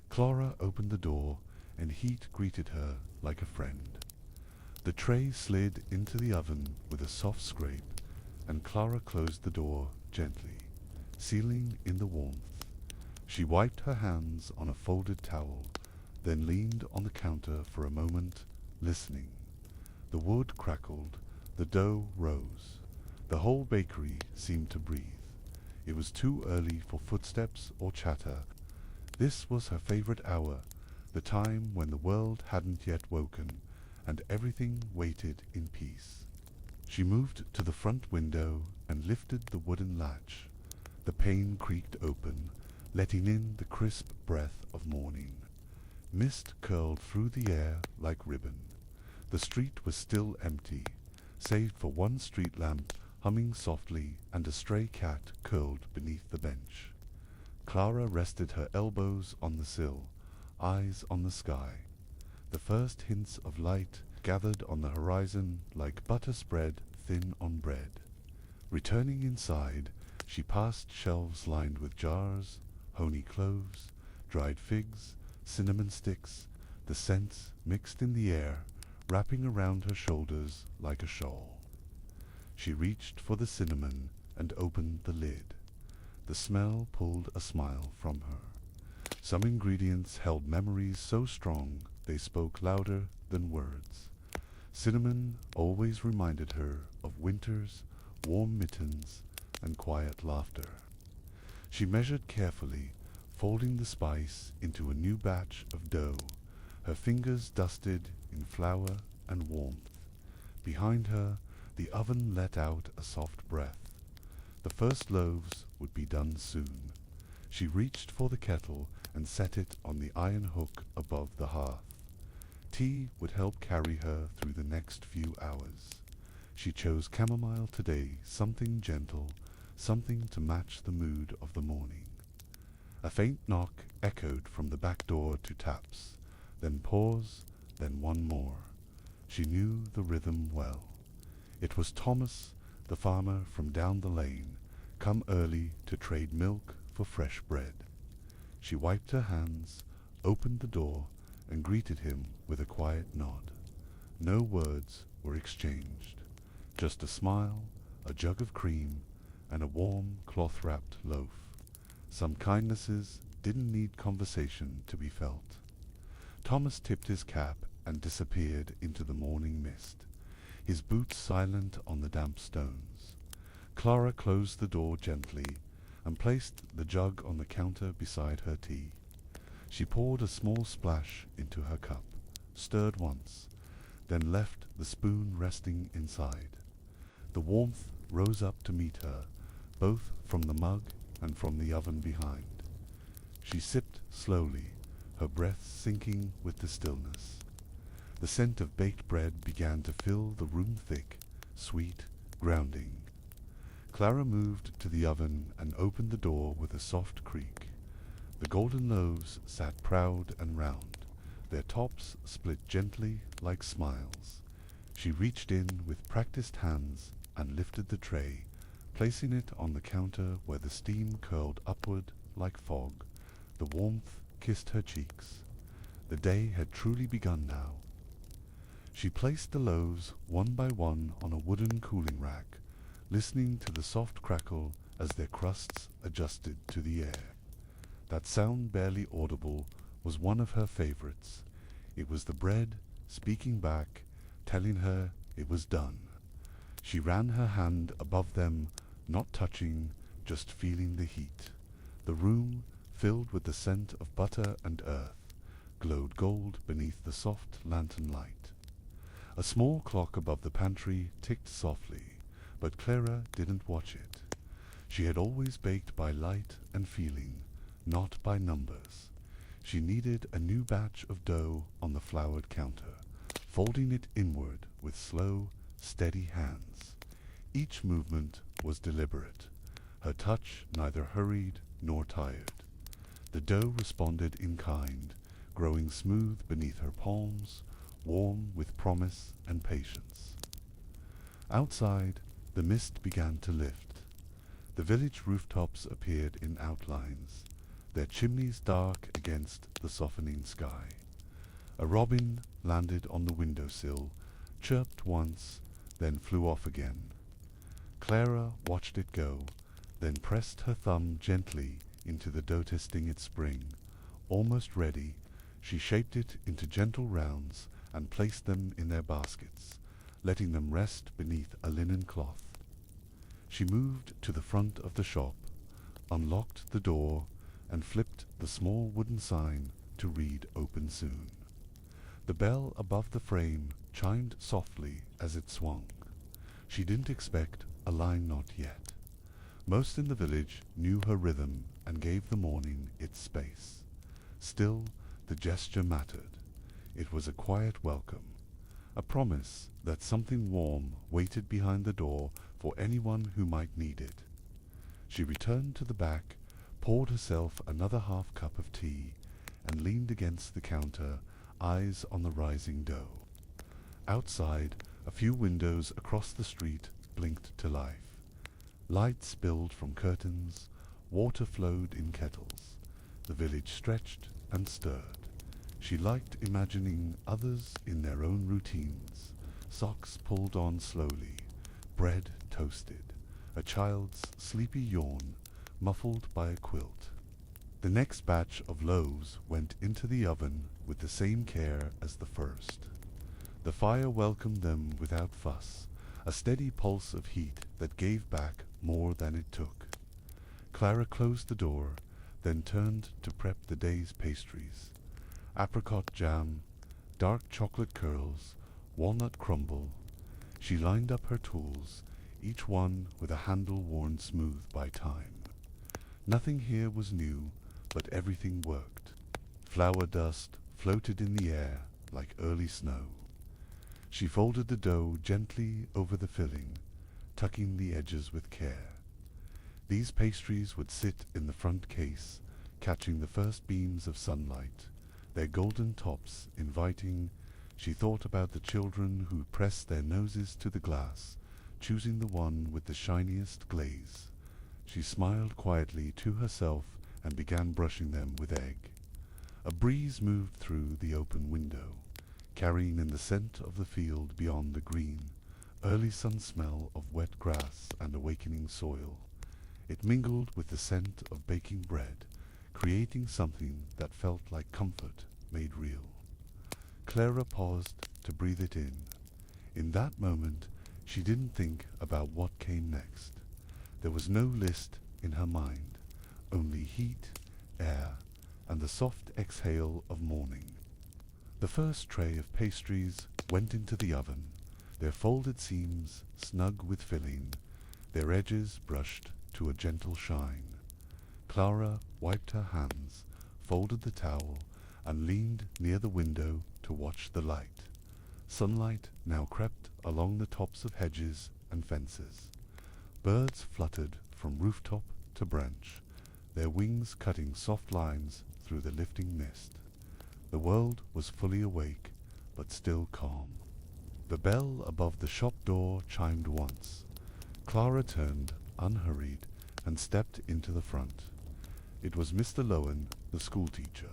Clara opened the door, and heat greeted her like a friend. The tray slid into the oven with a soft scrape, and Clara closed the door gently, sealing in the warmth. She wiped her hands on a folded towel, then leaned on the counter for a moment, listening. The wood crackled, the dough rose. The whole bakery seemed to breathe. It was too early for footsteps or chatter. This was her favorite hour, the time when the world hadn't yet woken, and everything waited in peace. She moved to the front window and lifted the wooden latch. The pane creaked open, letting in the crisp breath of morning. Mist curled through the air like ribbon. The street was still empty, save for one street lamp humming softly and a stray cat curled beneath the bench. Clara rested her elbows on the sill, eyes on the sky. The first hints of light gathered on the horizon like butter spread thin on bread. Returning inside, she passed shelves lined with jars, honey cloves, dried figs, cinnamon sticks, the scents mixed in the air, wrapping around her shoulders like a shawl. She reached for the cinnamon and opened the lid. The smell pulled a smile from her. Some ingredients held memories so strong they spoke louder than words. Cinnamon always reminded her of winters, warm mittens, and quiet laughter. She measured carefully, folding the spice into a new batch of dough, her fingers dusted in flour and warmth. Behind her, the oven let out a soft breath. The first loaves would be done soon. She reached for the kettle and set it on the iron hook above the hearth. Tea would help carry her through the next few hours. She chose chamomile today, something gentle, something to match the mood of the morning. A faint knock echoed from the back door to taps, then pause, then one more. She knew the rhythm well. It was Thomas, the farmer from down the lane, come early to trade milk for fresh bread. She wiped her hands, opened the door, and greeted him with a quiet nod. No words were exchanged, just a smile, a jug of cream, and a warm cloth-wrapped loaf. Some kindnesses didn't need conversation to be felt. Thomas tipped his cap and disappeared into the morning mist, his boots silent on the damp stones. Clara closed the door gently and placed the jug on the counter beside her tea. She poured a small splash into her cup, stirred once, then left the spoon resting inside. The warmth rose up to meet her, both from the mug and from the oven behind. She sipped slowly, her breath sinking with the stillness. The scent of baked bread began to fill the room thick, sweet, grounding. Clara moved to the oven and opened the door with a soft creak. The golden loaves sat proud and round, their tops split gently like smiles. She reached in with practiced hands and lifted the tray, placing it on the counter where the steam curled upward like fog. The warmth kissed her cheeks. The day had truly begun now. She placed the loaves one by one on a wooden cooling rack, listening to the soft crackle as their crusts adjusted to the air. That sound, barely audible, was one of her favorites. It was the bread speaking back, telling her it was done. She ran her hand above them, not touching, just feeling the heat. The room, filled with the scent of butter and earth, glowed gold beneath the soft lantern light. A small clock above the pantry ticked softly, but Clara didn't watch it. She had always baked by light and feeling, not by numbers. She kneaded a new batch of dough on the floured counter, folding it inward with slow, steady hands. Each movement was deliberate, her touch neither hurried nor tired. The dough responded in kind, growing smooth beneath her palms, warm with promise and patience. Outside, the mist began to lift. The village rooftops appeared in outlines, their chimneys dark against the softening sky. A robin landed on the windowsill, chirped once, then flew off again. Clara watched it go, then pressed her thumb gently into the dough testing its spring. Almost ready, she shaped it into gentle rounds and placed them in their baskets, letting them rest beneath a linen cloth. She moved to the front of the shop, unlocked the door, and flipped the small wooden sign to read "Open Soon." The bell above the frame chimed softly as it swung. She didn't expect a line knot yet. Most in the village knew her rhythm and gave the morning its space. Still, the gesture mattered. It was a quiet welcome, a promise that something warm waited behind the door for anyone who might need it. She returned to the back, poured herself another half cup of tea, and leaned against the counter, eyes on the rising dough. Outside, a few windows across the street blinked to life. Light spilled from curtains, water flowed in kettles. The village stretched and stirred. She liked imagining others in their own routines, socks pulled on slowly, bread toasted, a child's sleepy yawn muffled by a quilt. The next batch of loaves went into the oven with the same care as the first. The fire welcomed them without fuss, a steady pulse of heat that gave back more than it took. Clara closed the door, then turned to prep the day's pastries. Apricot jam, dark chocolate curls, walnut crumble. She lined up her tools, each one with a handle worn smooth by time. Nothing here was new, but everything worked. Flour dust floated in the air like early snow. She folded the dough gently over the filling, tucking the edges with care. These pastries would sit in the front case, catching the first beams of sunlight, their golden tops inviting. She thought about the children who pressed their noses to the glass, choosing the one with the shiniest glaze. She smiled quietly to herself and began brushing them with egg. A breeze moved through the open window, carrying in the scent of the field beyond the green, early sun smell of wet grass and awakening soil. It mingled with the scent of baking bread, creating something that felt like comfort made real. Clara paused to breathe it in. In that moment, she didn't think about what came next. There was no list in her mind, only heat, air, and the soft exhale of morning. The first tray of pastries went into the oven, their folded seams snug with filling, their edges brushed to a gentle shine. Clara wiped her hands, folded the towel, and leaned near the window to watch the light. Sunlight now crept along the tops of hedges and fences. Birds fluttered from rooftop to branch, their wings cutting soft lines through the lifting mist. The world was fully awake, but still calm. The bell above the shop door chimed once. Clara turned, unhurried, and stepped into the front. It was Mr. Lune, the schoolteacher,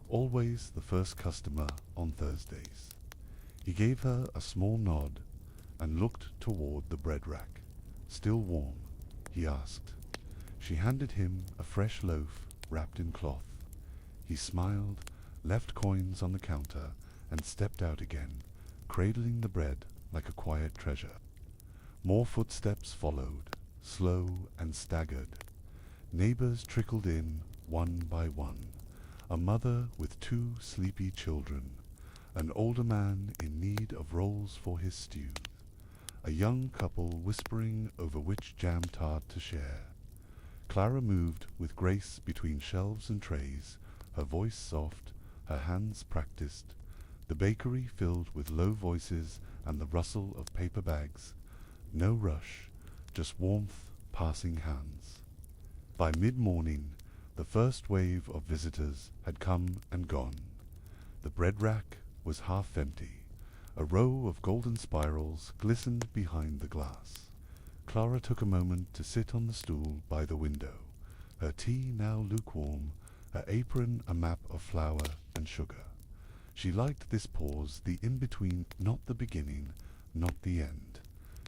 always the first customer on Thursdays. He gave her a small nod and looked toward the bread rack. "Still warm?" he asked. She handed him a fresh loaf wrapped in cloth. He smiled, left coins on the counter, and stepped out again, cradling the bread like a quiet treasure. More footsteps followed, slow and staggered. Neighbors trickled in, one by one. A mother with 2 sleepy children, an older man in need of rolls for his stew, a young couple whispering over which jam tart to share. Clara moved with grace between shelves and trays, her voice soft, her hands practiced, the bakery filled with low voices and the rustle of paper bags. No rush, just warmth passing hands. By mid-morning, the first wave of visitors had come and gone. The bread rack was half empty. A row of golden spirals glistened behind the glass. Clara took a moment to sit on the stool by the window, her tea now lukewarm, her apron a map of flour and sugar. She liked this pause, the in-between, not the beginning, not the end,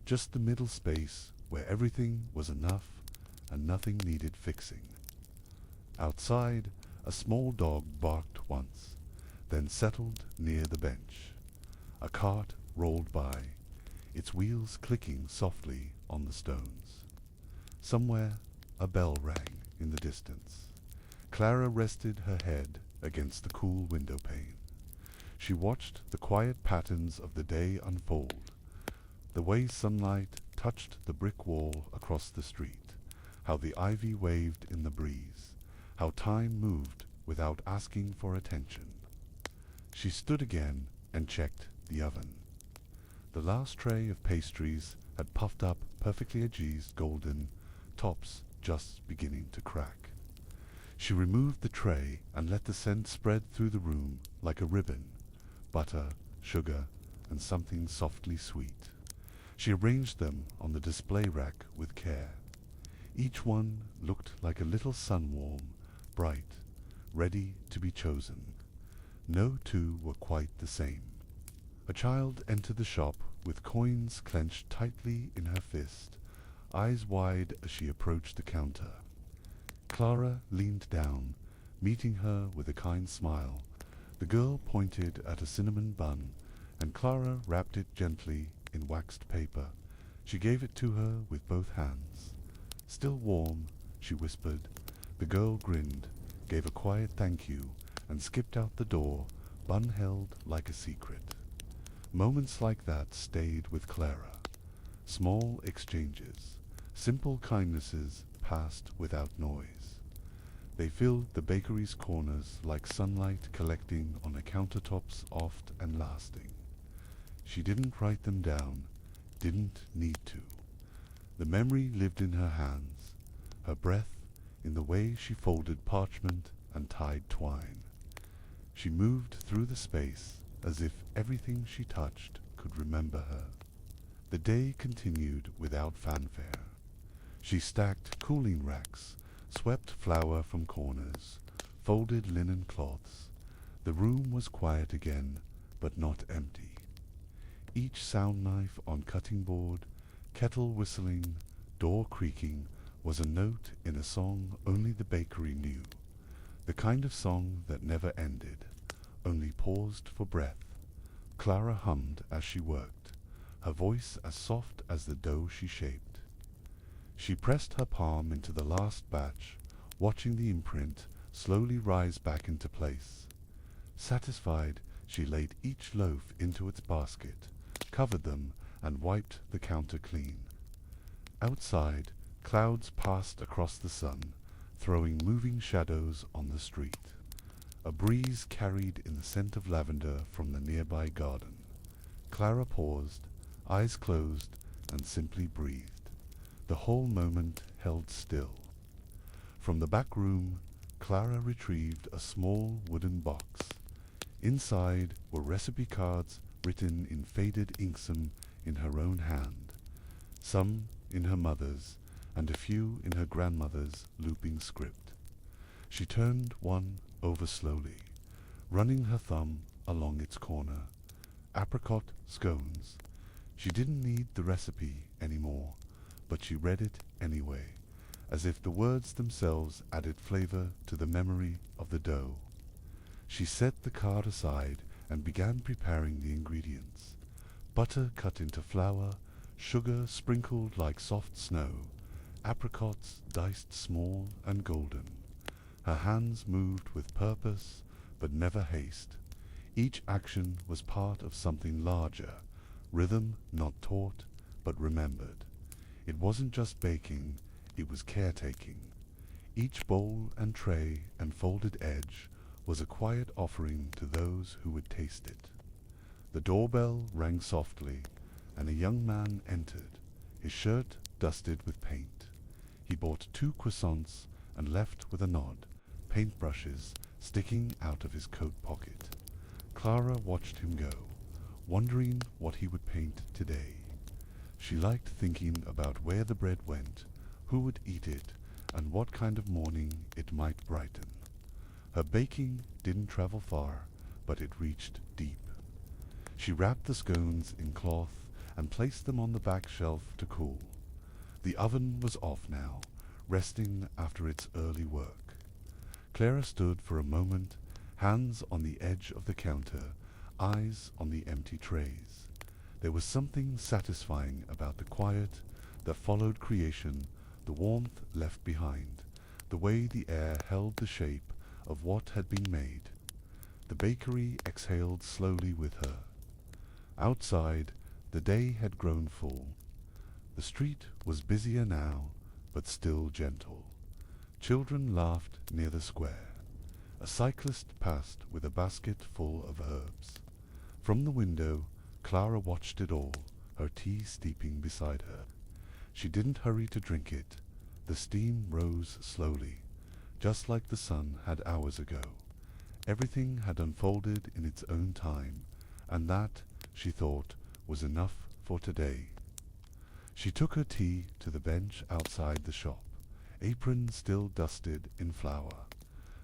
just the middle space where everything was enough and nothing needed fixing. Outside, a small dog barked once, then settled near the bench. A cart rolled by, its wheels clicking softly on the stones. Somewhere a bell rang in the distance. Clara rested her head against the cool window pane. She watched the quiet patterns of the day unfold, the way sunlight touched the brick wall across the street, how the ivy waved in the breeze, how time moved without asking for attention. She stood again and checked the oven. The last tray of pastries had puffed up perfectly aged golden, tops just beginning to crack. She removed the tray and let the scent spread through the room like a ribbon, butter, sugar, and something softly sweet. She arranged them on the display rack with care. Each one looked like a little sunworm, bright, ready to be chosen. No two were quite the same. A child entered the shop with coins clenched tightly in her fist, eyes wide as she approached the counter. Clara leaned down, meeting her with a kind smile. The girl pointed at a cinnamon bun, and Clara wrapped it gently in waxed paper. She gave it to her with both hands. "Still warm," she whispered. The girl grinned, gave a quiet thank you, and skipped out the door, bun held like a secret. Moments like that stayed with Clara. Small exchanges, simple kindnesses passed without noise. They filled the bakery's corners like sunlight collecting on the countertops, oft and lasting. She didn't write them down, didn't need to. The memory lived in her hands, her breath in the way she folded parchment and tied twine. She moved through the space as if everything she touched could remember her. The day continued without fanfare. She stacked cooling racks, swept flour from corners, folded linen cloths. The room was quiet again, but not empty. Each sound knife on cutting board, kettle whistling, door creaking, was a note in a song only the bakery knew, the kind of song that never ended, only paused for breath. Clara hummed as she worked, her voice as soft as the dough she shaped. She pressed her palm into the last batch, watching the imprint slowly rise back into place. Satisfied, she laid each loaf into its basket, covered them, and wiped the counter clean. Outside, clouds passed across the sun, throwing moving shadows on the street. A breeze carried in the scent of lavender from the nearby garden. Clara paused, eyes closed, and simply breathed. The whole moment held still. From the back room, Clara retrieved a small wooden box. Inside were recipe cards written in faded inksum in her own hand, some in her mother's, and a few in her grandmother's looping script. She turned one over slowly, running her thumb along its corner. Apricot scones. She didn't need the recipe anymore, but she read it anyway, as if the words themselves added flavor to the memory of the dough. She set the card aside and began preparing the ingredients. Butter cut into flour, sugar sprinkled like soft snow, apricots diced small and golden. Her hands moved with purpose, but never haste. Each action was part of something larger, rhythm not taught, but remembered. It wasn't just baking, it was caretaking. Each bowl and tray and folded edge was a quiet offering to those who would taste it. The doorbell rang softly, and a young man entered, his shirt dusted with paint. He bought 2 croissants and left with a nod, paintbrushes sticking out of his coat pocket. Clara watched him go, wondering what he would paint today. She liked thinking about where the bread went, who would eat it, and what kind of morning it might brighten. Her baking didn't travel far, but it reached deep. She wrapped the scones in cloth and placed them on the back shelf to cool. The oven was off now, resting after its early work. Clara stood for a moment, hands on the edge of the counter, eyes on the empty trays. There was something satisfying about the quiet that followed creation, the warmth left behind, the way the air held the shape of what had been made. The bakery exhaled slowly with her. Outside, the day had grown full. The street was busier now, but still gentle. Children laughed near the square. A cyclist passed with a basket full of herbs. From the window, Clara watched it all, her tea steeping beside her. She didn't hurry to drink it. The steam rose slowly, just like the sun had hours ago. Everything had unfolded in its own time, and that, she thought, was enough for today. She took her tea to the bench outside the shop, apron still dusted in flour.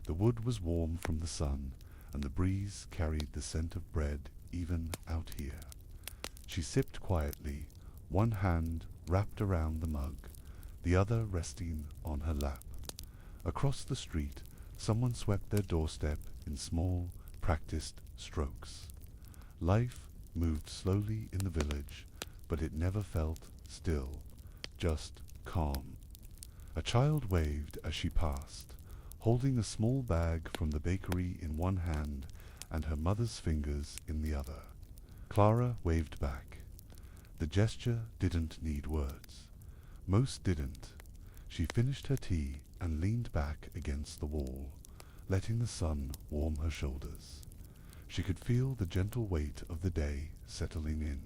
The wood was warm from the sun, and the breeze carried the scent of bread even out here. She sipped quietly, one hand wrapped around the mug, the other resting on her lap. Across the street, someone swept their doorstep in small, practiced strokes. Life moved slowly in the village, but it never felt still, just calm. A child waved as she passed, holding a small bag from the bakery in one hand and her mother's fingers in the other. Clara waved back. The gesture didn't need words. Most didn't. She finished her tea and leaned back against the wall, letting the sun warm her shoulders. She could feel the gentle weight of the day settling in.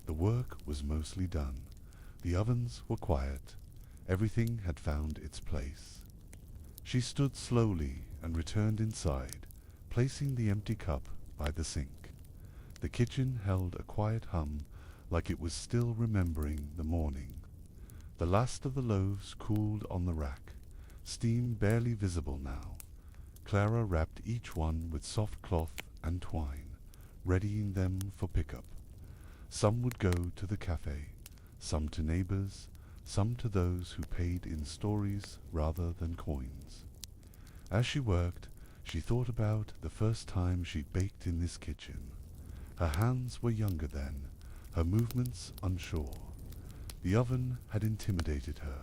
The work was mostly done. The ovens were quiet. Everything had found its place. She stood slowly and returned inside, placing the empty cup by the sink. The kitchen held a quiet hum, like it was still remembering the morning. The last of the loaves cooled on the rack, steam barely visible now. Clara wrapped each one with soft cloth and twine, readying them for pickup. Some would go to the cafe, some to neighbors, some to those who paid in stories rather than coins. As she worked, she thought about the first time she baked in this kitchen. Her hands were younger then, her movements unsure. The oven had intimidated her.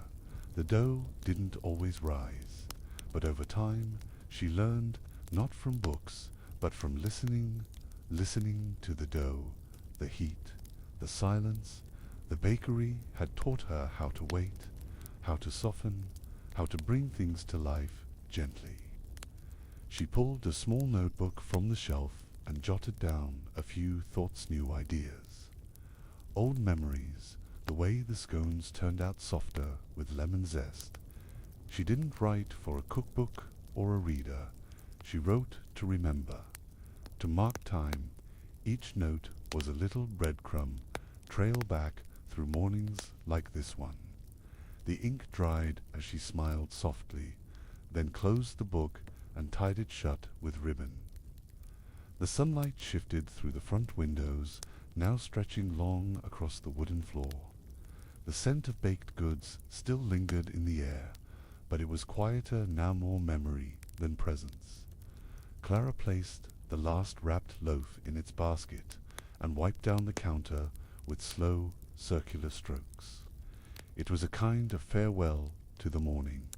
The dough didn't always rise, but over time she learned not from books, but from listening to the dough, the heat, the silence. The bakery had taught her how to wait, how to soften, how to bring things to life gently. She pulled a small notebook from the shelf and jotted down a few thoughts-new ideas. Old memories, the way the scones turned out softer with lemon zest. She didn't write for a cookbook or a reader. She wrote to remember, to mark time. Each note was a little breadcrumb, trail back through mornings like this one. The ink dried as she smiled softly, then closed the book and tied it shut with ribbon. The sunlight shifted through the front windows, now stretching long across the wooden floor. The scent of baked goods still lingered in the air, but it was quieter, now more memory than presence. Clara placed the last wrapped loaf in its basket and wiped down the counter with slow, circular strokes. It was a kind of farewell to the morning.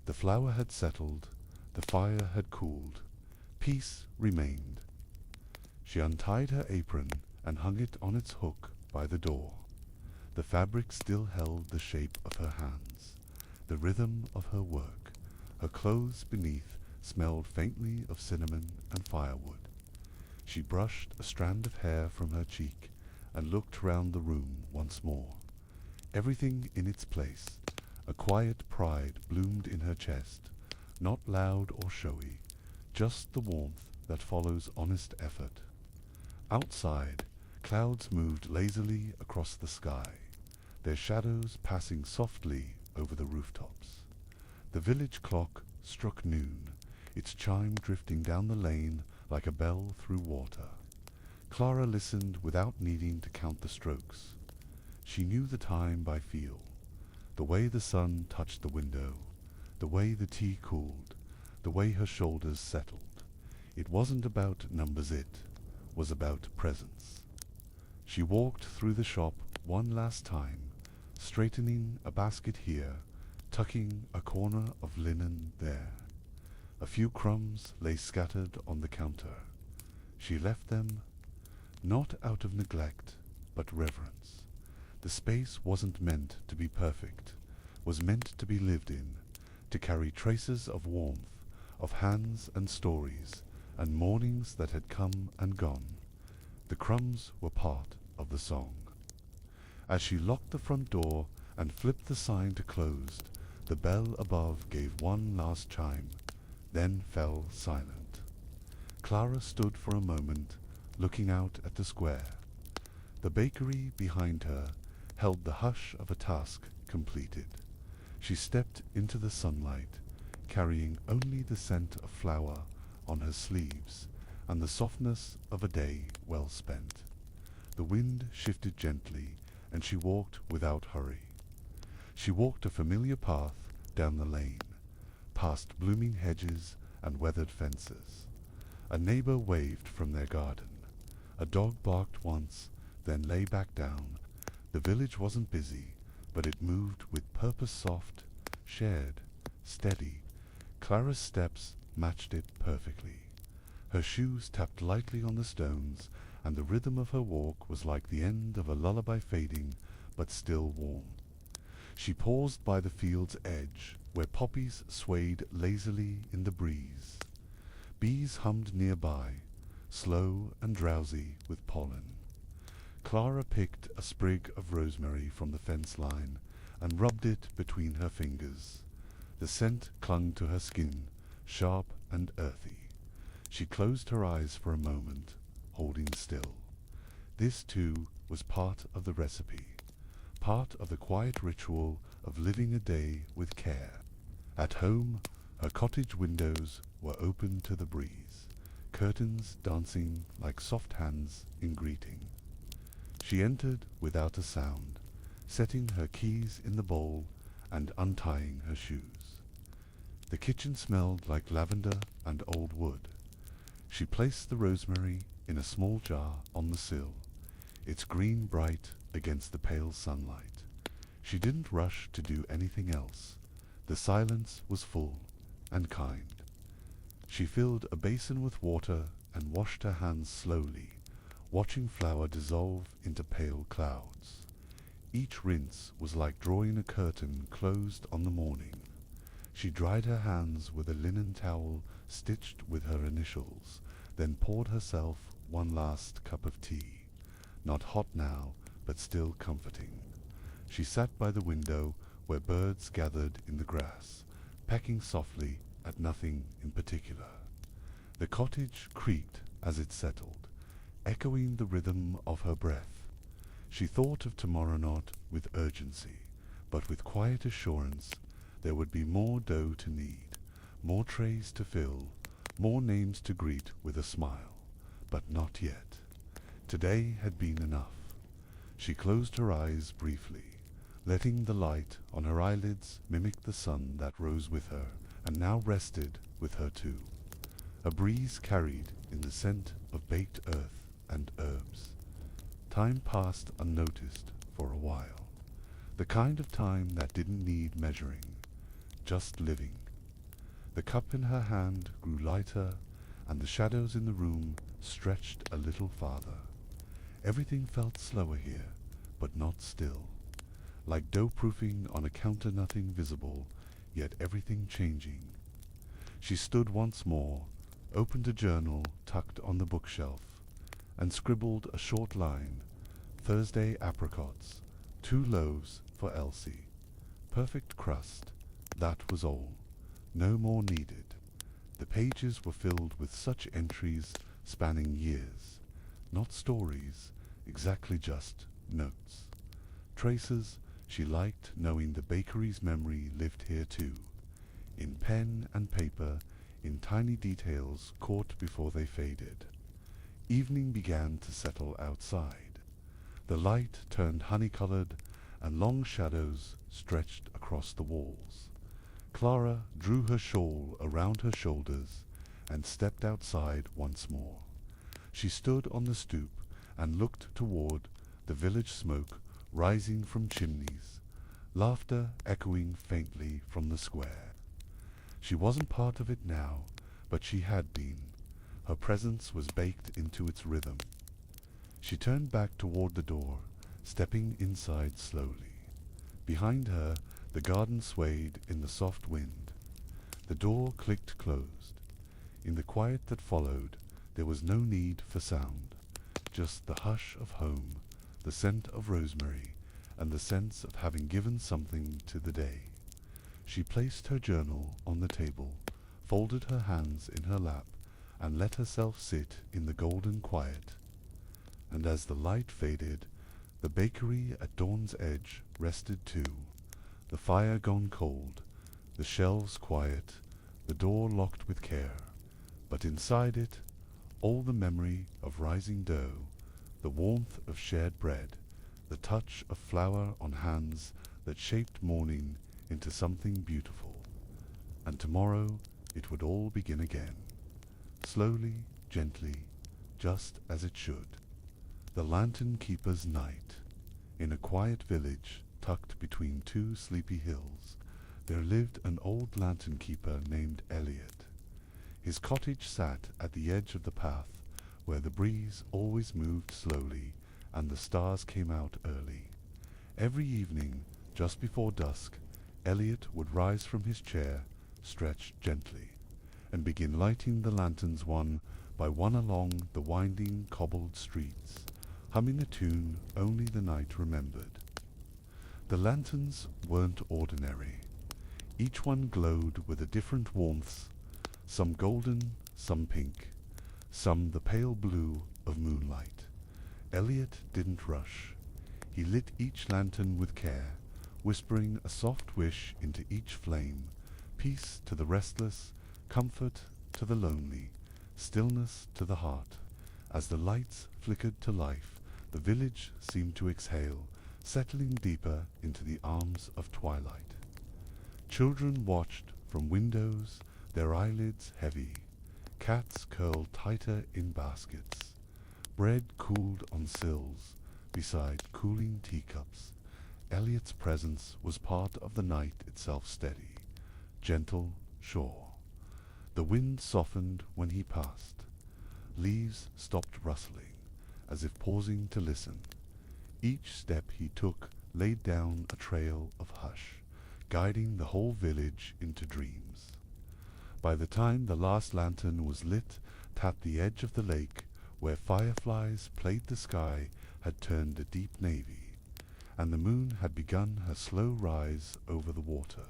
The flour had settled, the fire had cooled, peace remained. She untied her apron and hung it on its hook by the door. The fabric still held the shape of her hands, the rhythm of her work. Her clothes beneath smelled faintly of cinnamon and firewood. She brushed a strand of hair from her cheek and looked round the room once more. Everything in its place. A quiet pride bloomed in her chest, not loud or showy, just the warmth that follows honest effort. Outside, clouds moved lazily across the sky, their shadows passing softly over the rooftops. The village clock struck noon, its chime drifting down the lane like a bell through water. Clara listened without needing to count the strokes. She knew the time by feel, the way the sun touched the window, the way the tea cooled, the way her shoulders settled. It wasn't about numbers, it was about presence. She walked through the shop one last time, straightening a basket here, tucking a corner of linen there. A few crumbs lay scattered on the counter. She left them, not out of neglect, but reverence. The space wasn't meant to be perfect, was meant to be lived in, to carry traces of warmth, of hands and stories, and mornings that had come and gone. The crumbs were part of the song. As she locked the front door and flipped the sign to closed, the bell above gave one last chime, then fell silent. Clara stood for a moment, looking out at the square. The bakery behind her held the hush of a task completed. She stepped into the sunlight, carrying only the scent of flour on her sleeves and the softness of a day well spent. The wind shifted gently, and she walked without hurry. She walked a familiar path down the lane, past blooming hedges and weathered fences. A neighbor waved from their garden. A dog barked once, then lay back down. The village wasn't busy, but it moved with purpose, soft, shared, steady. Clara's steps matched it perfectly. Her shoes tapped lightly on the stones, and the rhythm of her walk was like the end of a lullaby fading, but still warm. She paused by the field's edge, where poppies swayed lazily in the breeze. Bees hummed nearby, slow and drowsy with pollen. Clara picked a sprig of rosemary from the fence line and rubbed it between her fingers. The scent clung to her skin, sharp and earthy. She closed her eyes for a moment, holding still. This, too, was part of the recipe, part of the quiet ritual of living a day with care. At home, her cottage windows were open to the breeze, curtains dancing like soft hands in greeting. She entered without a sound, setting her keys in the bowl and untying her shoes. The kitchen smelled like lavender and old wood. She placed the rosemary in a small jar on the sill, its green bright against the pale sunlight. She didn't rush to do anything else. The silence was full and kind. She filled a basin with water and washed her hands slowly, watching flour dissolve into pale clouds. Each rinse was like drawing a curtain closed on the morning. She dried her hands with a linen towel stitched with her initials, then poured herself one last cup of tea, not hot now, but still comforting. She sat by the window where birds gathered in the grass, pecking softly at nothing in particular. The cottage creaked as it settled, echoing the rhythm of her breath. She thought of tomorrow not with urgency, but with quiet assurance. There would be more dough to knead, more trays to fill, more names to greet with a smile, but not yet. Today had been enough. She closed her eyes briefly, letting the light on her eyelids mimic the sun that rose with her, and now rested with her too. A breeze carried in the scent of baked earth and herbs. Time passed unnoticed for a while, the kind of time that didn't need measuring, just living. The cup in her hand grew lighter, and the shadows in the room stretched a little farther. Everything felt slower here, but not still, like dough-proofing on a counter, nothing visible, yet everything changing. She stood once more, opened a journal tucked on the bookshelf, and scribbled a short line: Thursday apricots, 2 loaves for Elsie. Perfect crust, that was all. No more needed. The pages were filled with such entries spanning years. Not stories, exactly, just notes. Traces she liked, knowing the bakery's memory lived here too, in pen and paper, in tiny details caught before they faded. Evening began to settle outside. The light turned honey-colored, and long shadows stretched across the walls. Clara drew her shawl around her shoulders and stepped outside once more. She stood on the stoop and looked toward the village smoke rising from chimneys, laughter echoing faintly from the square. She wasn't part of it now, but she had been. Her presence was baked into its rhythm. She turned back toward the door, stepping inside slowly. Behind her, the garden swayed in the soft wind. The door clicked closed. In the quiet that followed, there was no need for sound, just the hush of home, the scent of rosemary, and the sense of having given something to the day. She placed her journal on the table, folded her hands in her lap, and let herself sit in the golden quiet. And as the light faded, the bakery at Dawn's Edge rested too, the fire gone cold, the shelves quiet, the door locked with care, but inside it, all the memory of rising dough, the warmth of shared bread, the touch of flour on hands that shaped morning into something beautiful. And tomorrow it would all begin again, slowly, gently, just as it should. The Lantern Keeper's Night. In a quiet village tucked between 2 sleepy hills, there lived an old lantern keeper named Elliot. His cottage sat at the edge of the path, where the breeze always moved slowly and the stars came out early. Every evening, just before dusk, Elliot would rise from his chair, stretch gently, and begin lighting the lanterns one by one along the winding cobbled streets, humming a tune only the night remembered. The lanterns weren't ordinary. Each one glowed with a different warmth, some golden, some pink, some the pale blue of moonlight. Elliot didn't rush. He lit each lantern with care, whispering a soft wish into each flame: peace to the restless, comfort to the lonely, stillness to the heart. As the lights flickered to life, the village seemed to exhale, settling deeper into the arms of twilight. Children watched from windows, their eyelids heavy. Cats curled tighter in baskets. Bread cooled on sills beside cooling teacups. Elliot's presence was part of the night itself, steady, gentle, sure. The wind softened when he passed. Leaves stopped rustling, as if pausing to listen. Each step he took laid down a trail of hush, guiding the whole village into dreams. By the time the last lantern was lit, tapped the edge of the lake where fireflies played the sky had turned a deep navy, and the moon had begun her slow rise over the water.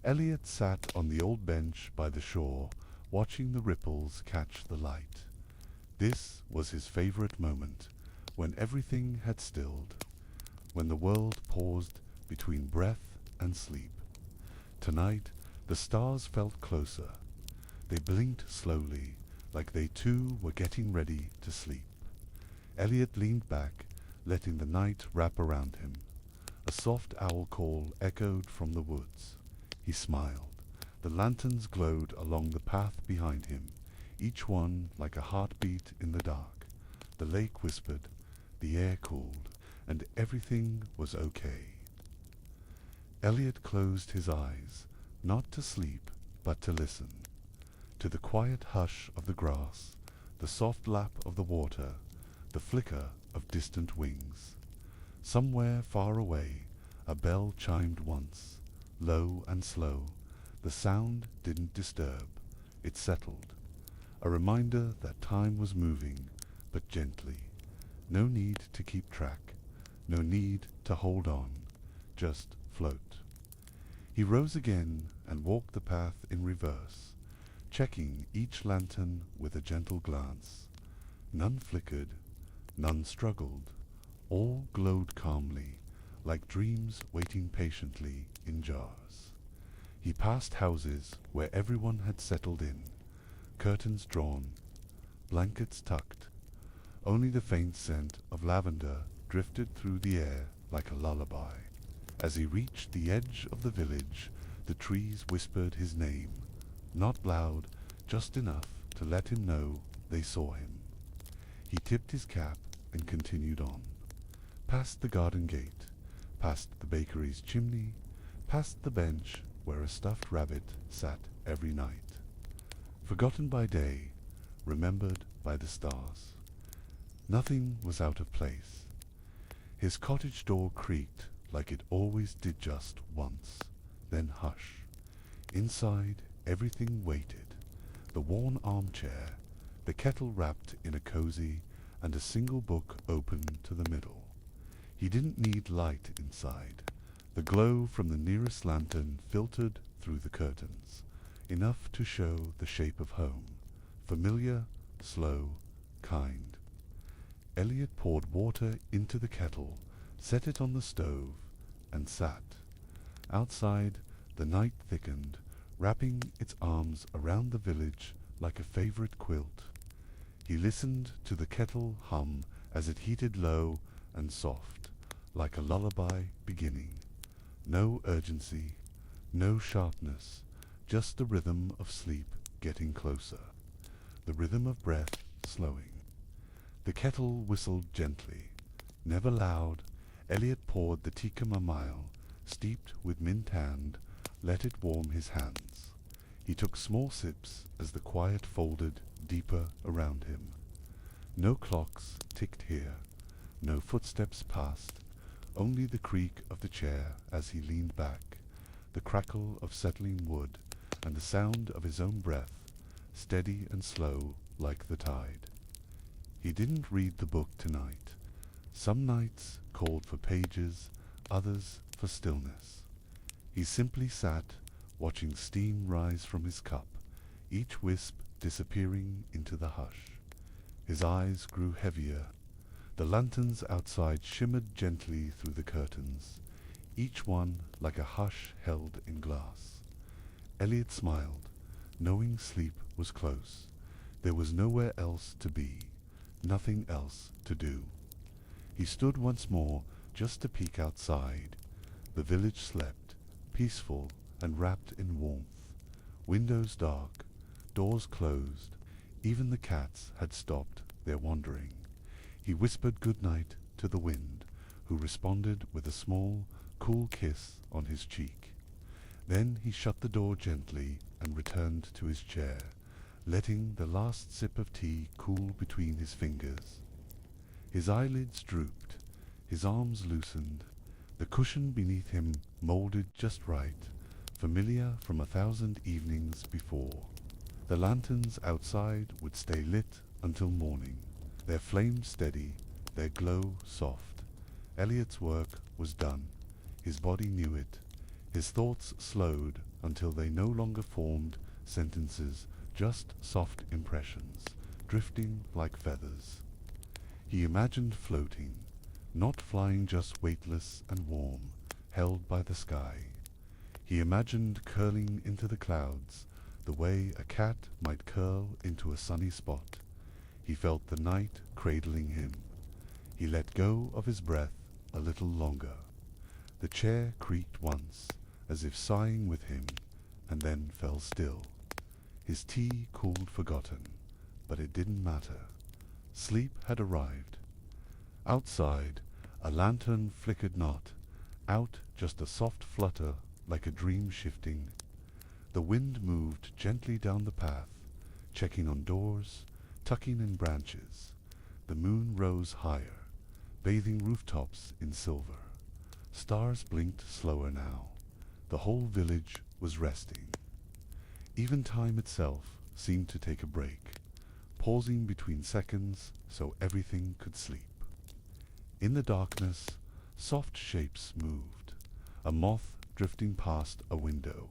Elliot sat on the old bench by the shore, watching the ripples catch the light. This was his favorite moment, when everything had stilled, when the world paused between breath and sleep. Tonight, the stars felt closer. They blinked slowly, like they too were getting ready to sleep. Elliot leaned back, letting the night wrap around him. A soft owl call echoed from the woods. He smiled. The lanterns glowed along the path behind him, each one like a heartbeat in the dark. The lake whispered, the air cooled, and everything was okay. Elliot closed his eyes, not to sleep, but to listen. To the quiet hush of the grass, the soft lap of the water, the flicker of distant wings. Somewhere far away, a bell chimed once, low and slow. The sound didn't disturb, it settled. A reminder that time was moving, but gently. No need to keep track, no need to hold on, just float. He rose again and walked the path in reverse, checking each lantern with a gentle glance. None flickered, none struggled. All glowed calmly, like dreams waiting patiently in jars. He passed houses where everyone had settled in, curtains drawn, blankets tucked. Only the faint scent of lavender drifted through the air like a lullaby. As he reached the edge of the village, the trees whispered his name, not loud, just enough to let him know they saw him. He tipped his cap and continued on, past the garden gate, past the bakery's chimney, past the bench where a stuffed rabbit sat every night. Forgotten by day, remembered by the stars. Nothing was out of place. His cottage door creaked like it always did just once, then hush. Inside, everything waited. The worn armchair, the kettle wrapped in a cozy, and a single book open to the middle. He didn't need light inside. The glow from the nearest lantern filtered through the curtains, enough to show the shape of home, familiar, slow, kind. Elliot poured water into the kettle, set it on the stove, and sat. Outside, the night thickened, wrapping its arms around the village like a favorite quilt. He listened to the kettle hum as it heated low and soft, like a lullaby beginning. No urgency, no sharpness, just the rhythm of sleep getting closer, the rhythm of breath slowing. The kettle whistled gently, never loud. Elliot poured the tikka mamile, steeped with mint and let it warm his hands. He took small sips as the quiet folded deeper around him. No clocks ticked here, no footsteps passed, only the creak of the chair as he leaned back, the crackle of settling wood, and the sound of his own breath, steady and slow like the tide. He didn't read the book tonight. Some nights called for pages, others for stillness. He simply sat, watching steam rise from his cup, each wisp disappearing into the hush. His eyes grew heavier. The lanterns outside shimmered gently through the curtains, each one like a hush held in glass. Elliot smiled, knowing sleep was close. There was nowhere else to be, nothing else to do. He stood once more just to peek outside. The village slept, peaceful and wrapped in warmth. Windows dark, doors closed. Even the cats had stopped their wandering. He whispered good night to the wind, who responded with a small, cool kiss on his cheek. Then he shut the door gently and returned to his chair, letting the last sip of tea cool between his fingers. His eyelids drooped, his arms loosened, the cushion beneath him molded just right, familiar from 1,000 evenings before. The lanterns outside would stay lit until morning, their flame steady, their glow soft. Elliot's work was done. His body knew it. His thoughts slowed until they no longer formed sentences, just soft impressions, drifting like feathers. He imagined floating, not flying, just weightless and warm, held by the sky. He imagined curling into the clouds, the way a cat might curl into a sunny spot. He felt the night cradling him. He let go of his breath a little longer. The chair creaked once, as if sighing with him, and then fell still. His tea cooled forgotten, but it didn't matter. Sleep had arrived. Outside, a lantern flickered not. Out, just a soft flutter, like a dream shifting. The wind moved gently down the path, checking on doors, tucking in branches. The moon rose higher, bathing rooftops in silver. Stars blinked slower now. The whole village was resting. Even time itself seemed to take a break, pausing between seconds so everything could sleep. In the darkness, soft shapes moved. A moth drifting past a window,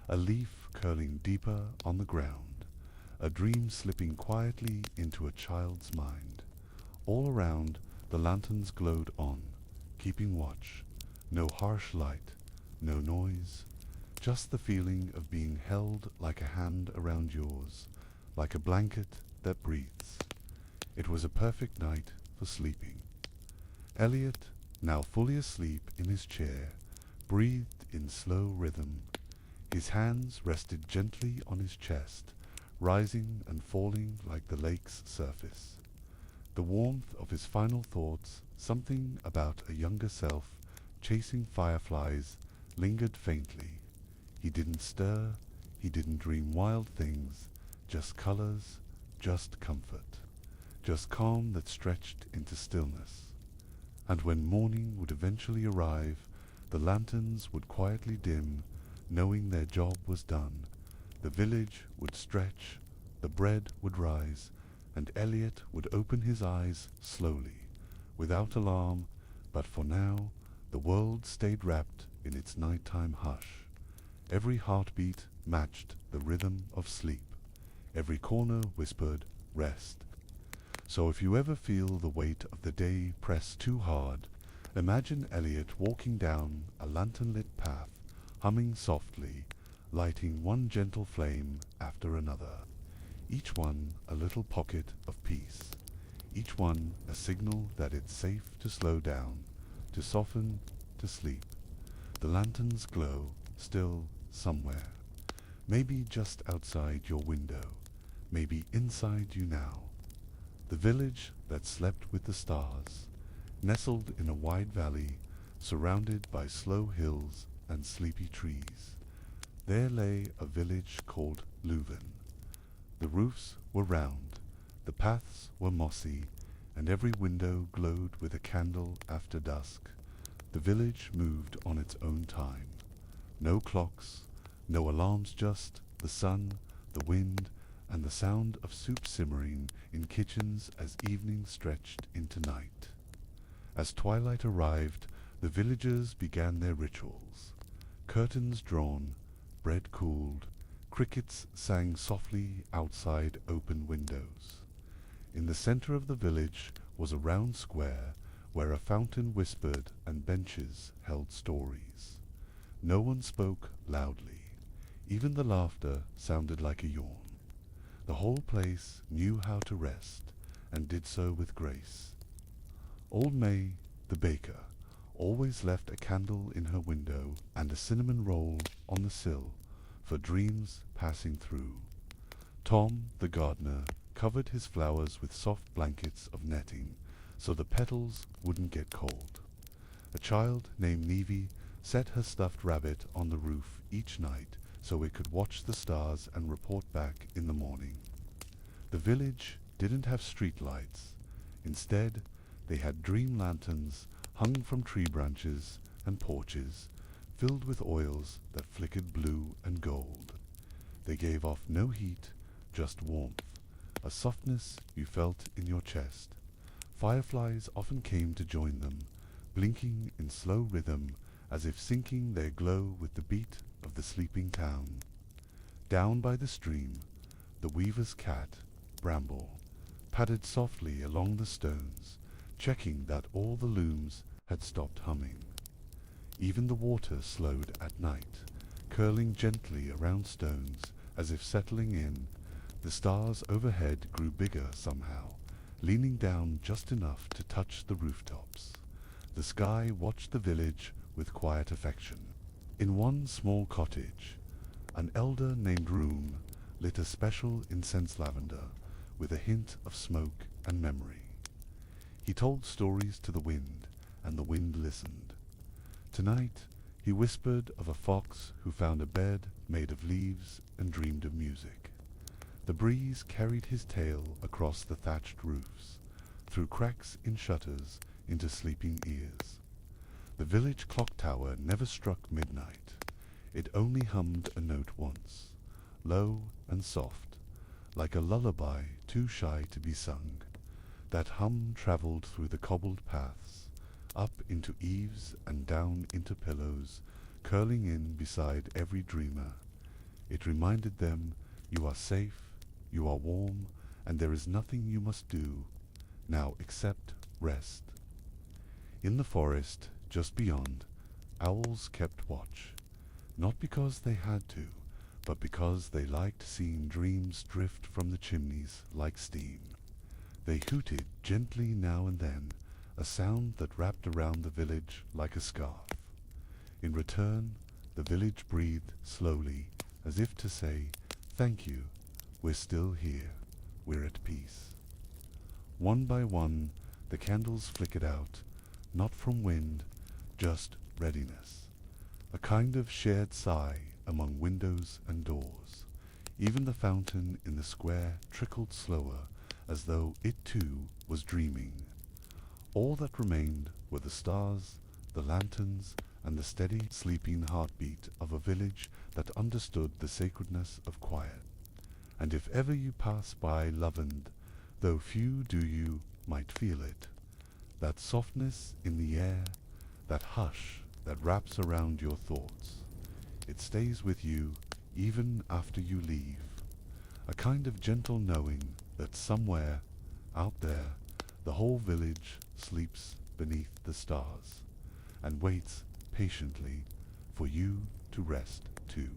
a leaf curling deeper on the ground, a dream slipping quietly into a child's mind. All around, the lanterns glowed on, keeping watch. No harsh light, no noise, just the feeling of being held like a hand around yours, like a blanket that breathes. It was a perfect night for sleeping. Elliot, now fully asleep in his chair, breathed in slow rhythm. His hands rested gently on his chest, rising and falling like the lake's surface. The warmth of his final thoughts, something about a younger self chasing fireflies, lingered faintly. He didn't stir, he didn't dream wild things, just colors, just comfort, just calm that stretched into stillness. And when morning would eventually arrive, the lanterns would quietly dim, knowing their job was done. The village would stretch, the bread would rise, and Elliot would open his eyes slowly, without alarm, but for now, the world stayed wrapped in its nighttime hush. Every heartbeat matched the rhythm of sleep. Every corner whispered, rest. So if you ever feel the weight of the day press too hard, imagine Elliot walking down a lantern-lit path, humming softly, lighting one gentle flame after another, each one a little pocket of peace, each one a signal that it's safe to slow down, to soften, to sleep. The lanterns glow, still somewhere, maybe just outside your window, maybe inside you now. The village that slept with the stars, nestled in a wide valley, surrounded by slow hills and sleepy trees. There lay a village called Lune. The roofs were round, the paths were mossy, and every window glowed with a candle after dusk. The village moved on its own time. No clocks, no alarms, just the sun, the wind, and the sound of soup simmering in kitchens as evening stretched into night. As twilight arrived, the villagers began their rituals. Curtains drawn, bread cooled, crickets sang softly outside open windows. In the center of the village was a round square where a fountain whispered and benches held stories. No one spoke loudly. Even the laughter sounded like a yawn. The whole place knew how to rest, and did so with grace. Old May, the baker, always left a candle in her window and a cinnamon roll on the sill for dreams passing through. Tom, the gardener, covered his flowers with soft blankets of netting so the petals wouldn't get cold. A child named Nevie set her stuffed rabbit on the roof each night so it could watch the stars and report back in the morning. The village didn't have street lights. Instead, they had dream lanterns hung from tree branches and porches, filled with oils that flickered blue and gold. They gave off no heat, just warmth, a softness you felt in your chest. Fireflies often came to join them, blinking in slow rhythm as if syncing their glow with the beat of the sleeping town. Down by the stream, the weaver's cat, Bramble, padded softly along the stones, checking that all the looms had stopped humming. Even the water slowed at night, curling gently around stones as if settling in. The stars overhead grew bigger somehow, leaning down just enough to touch the rooftops. The sky watched the village with quiet affection. In one small cottage, an elder named Lune lit a special incense lavender with a hint of smoke and memory. He told stories to the wind, and the wind listened. Tonight, he whispered of a fox who found a bed made of leaves and dreamed of music. The breeze carried his tale across the thatched roofs, through cracks in shutters into sleeping ears. The village clock tower never struck midnight. It only hummed a note once, low and soft, like a lullaby too shy to be sung. That hum travelled through the cobbled paths, up into eaves and down into pillows, curling in beside every dreamer. It reminded them, you are safe, you are warm, and there is nothing you must do now except rest. In the forest, just beyond, owls kept watch, not because they had to, but because they liked seeing dreams drift from the chimneys like steam. They hooted gently now and then, a sound that wrapped around the village like a scarf. In return, the village breathed slowly, as if to say, "Thank you, we're still here, we're at peace." One by one, the candles flickered out, not from wind, just readiness. A kind of shared sigh among windows and doors. Even the fountain in the square trickled slower, as though it too was dreaming. All that remained were the stars, the lanterns, and the steady, sleeping heartbeat of a village that understood the sacredness of quiet. And if ever you pass by Lovend, though few do you might feel it, that softness in the air, that hush that wraps around your thoughts, it stays with you even after you leave, a kind of gentle knowing that somewhere, out there, the whole village sleeps beneath the stars, and waits patiently for you to rest too.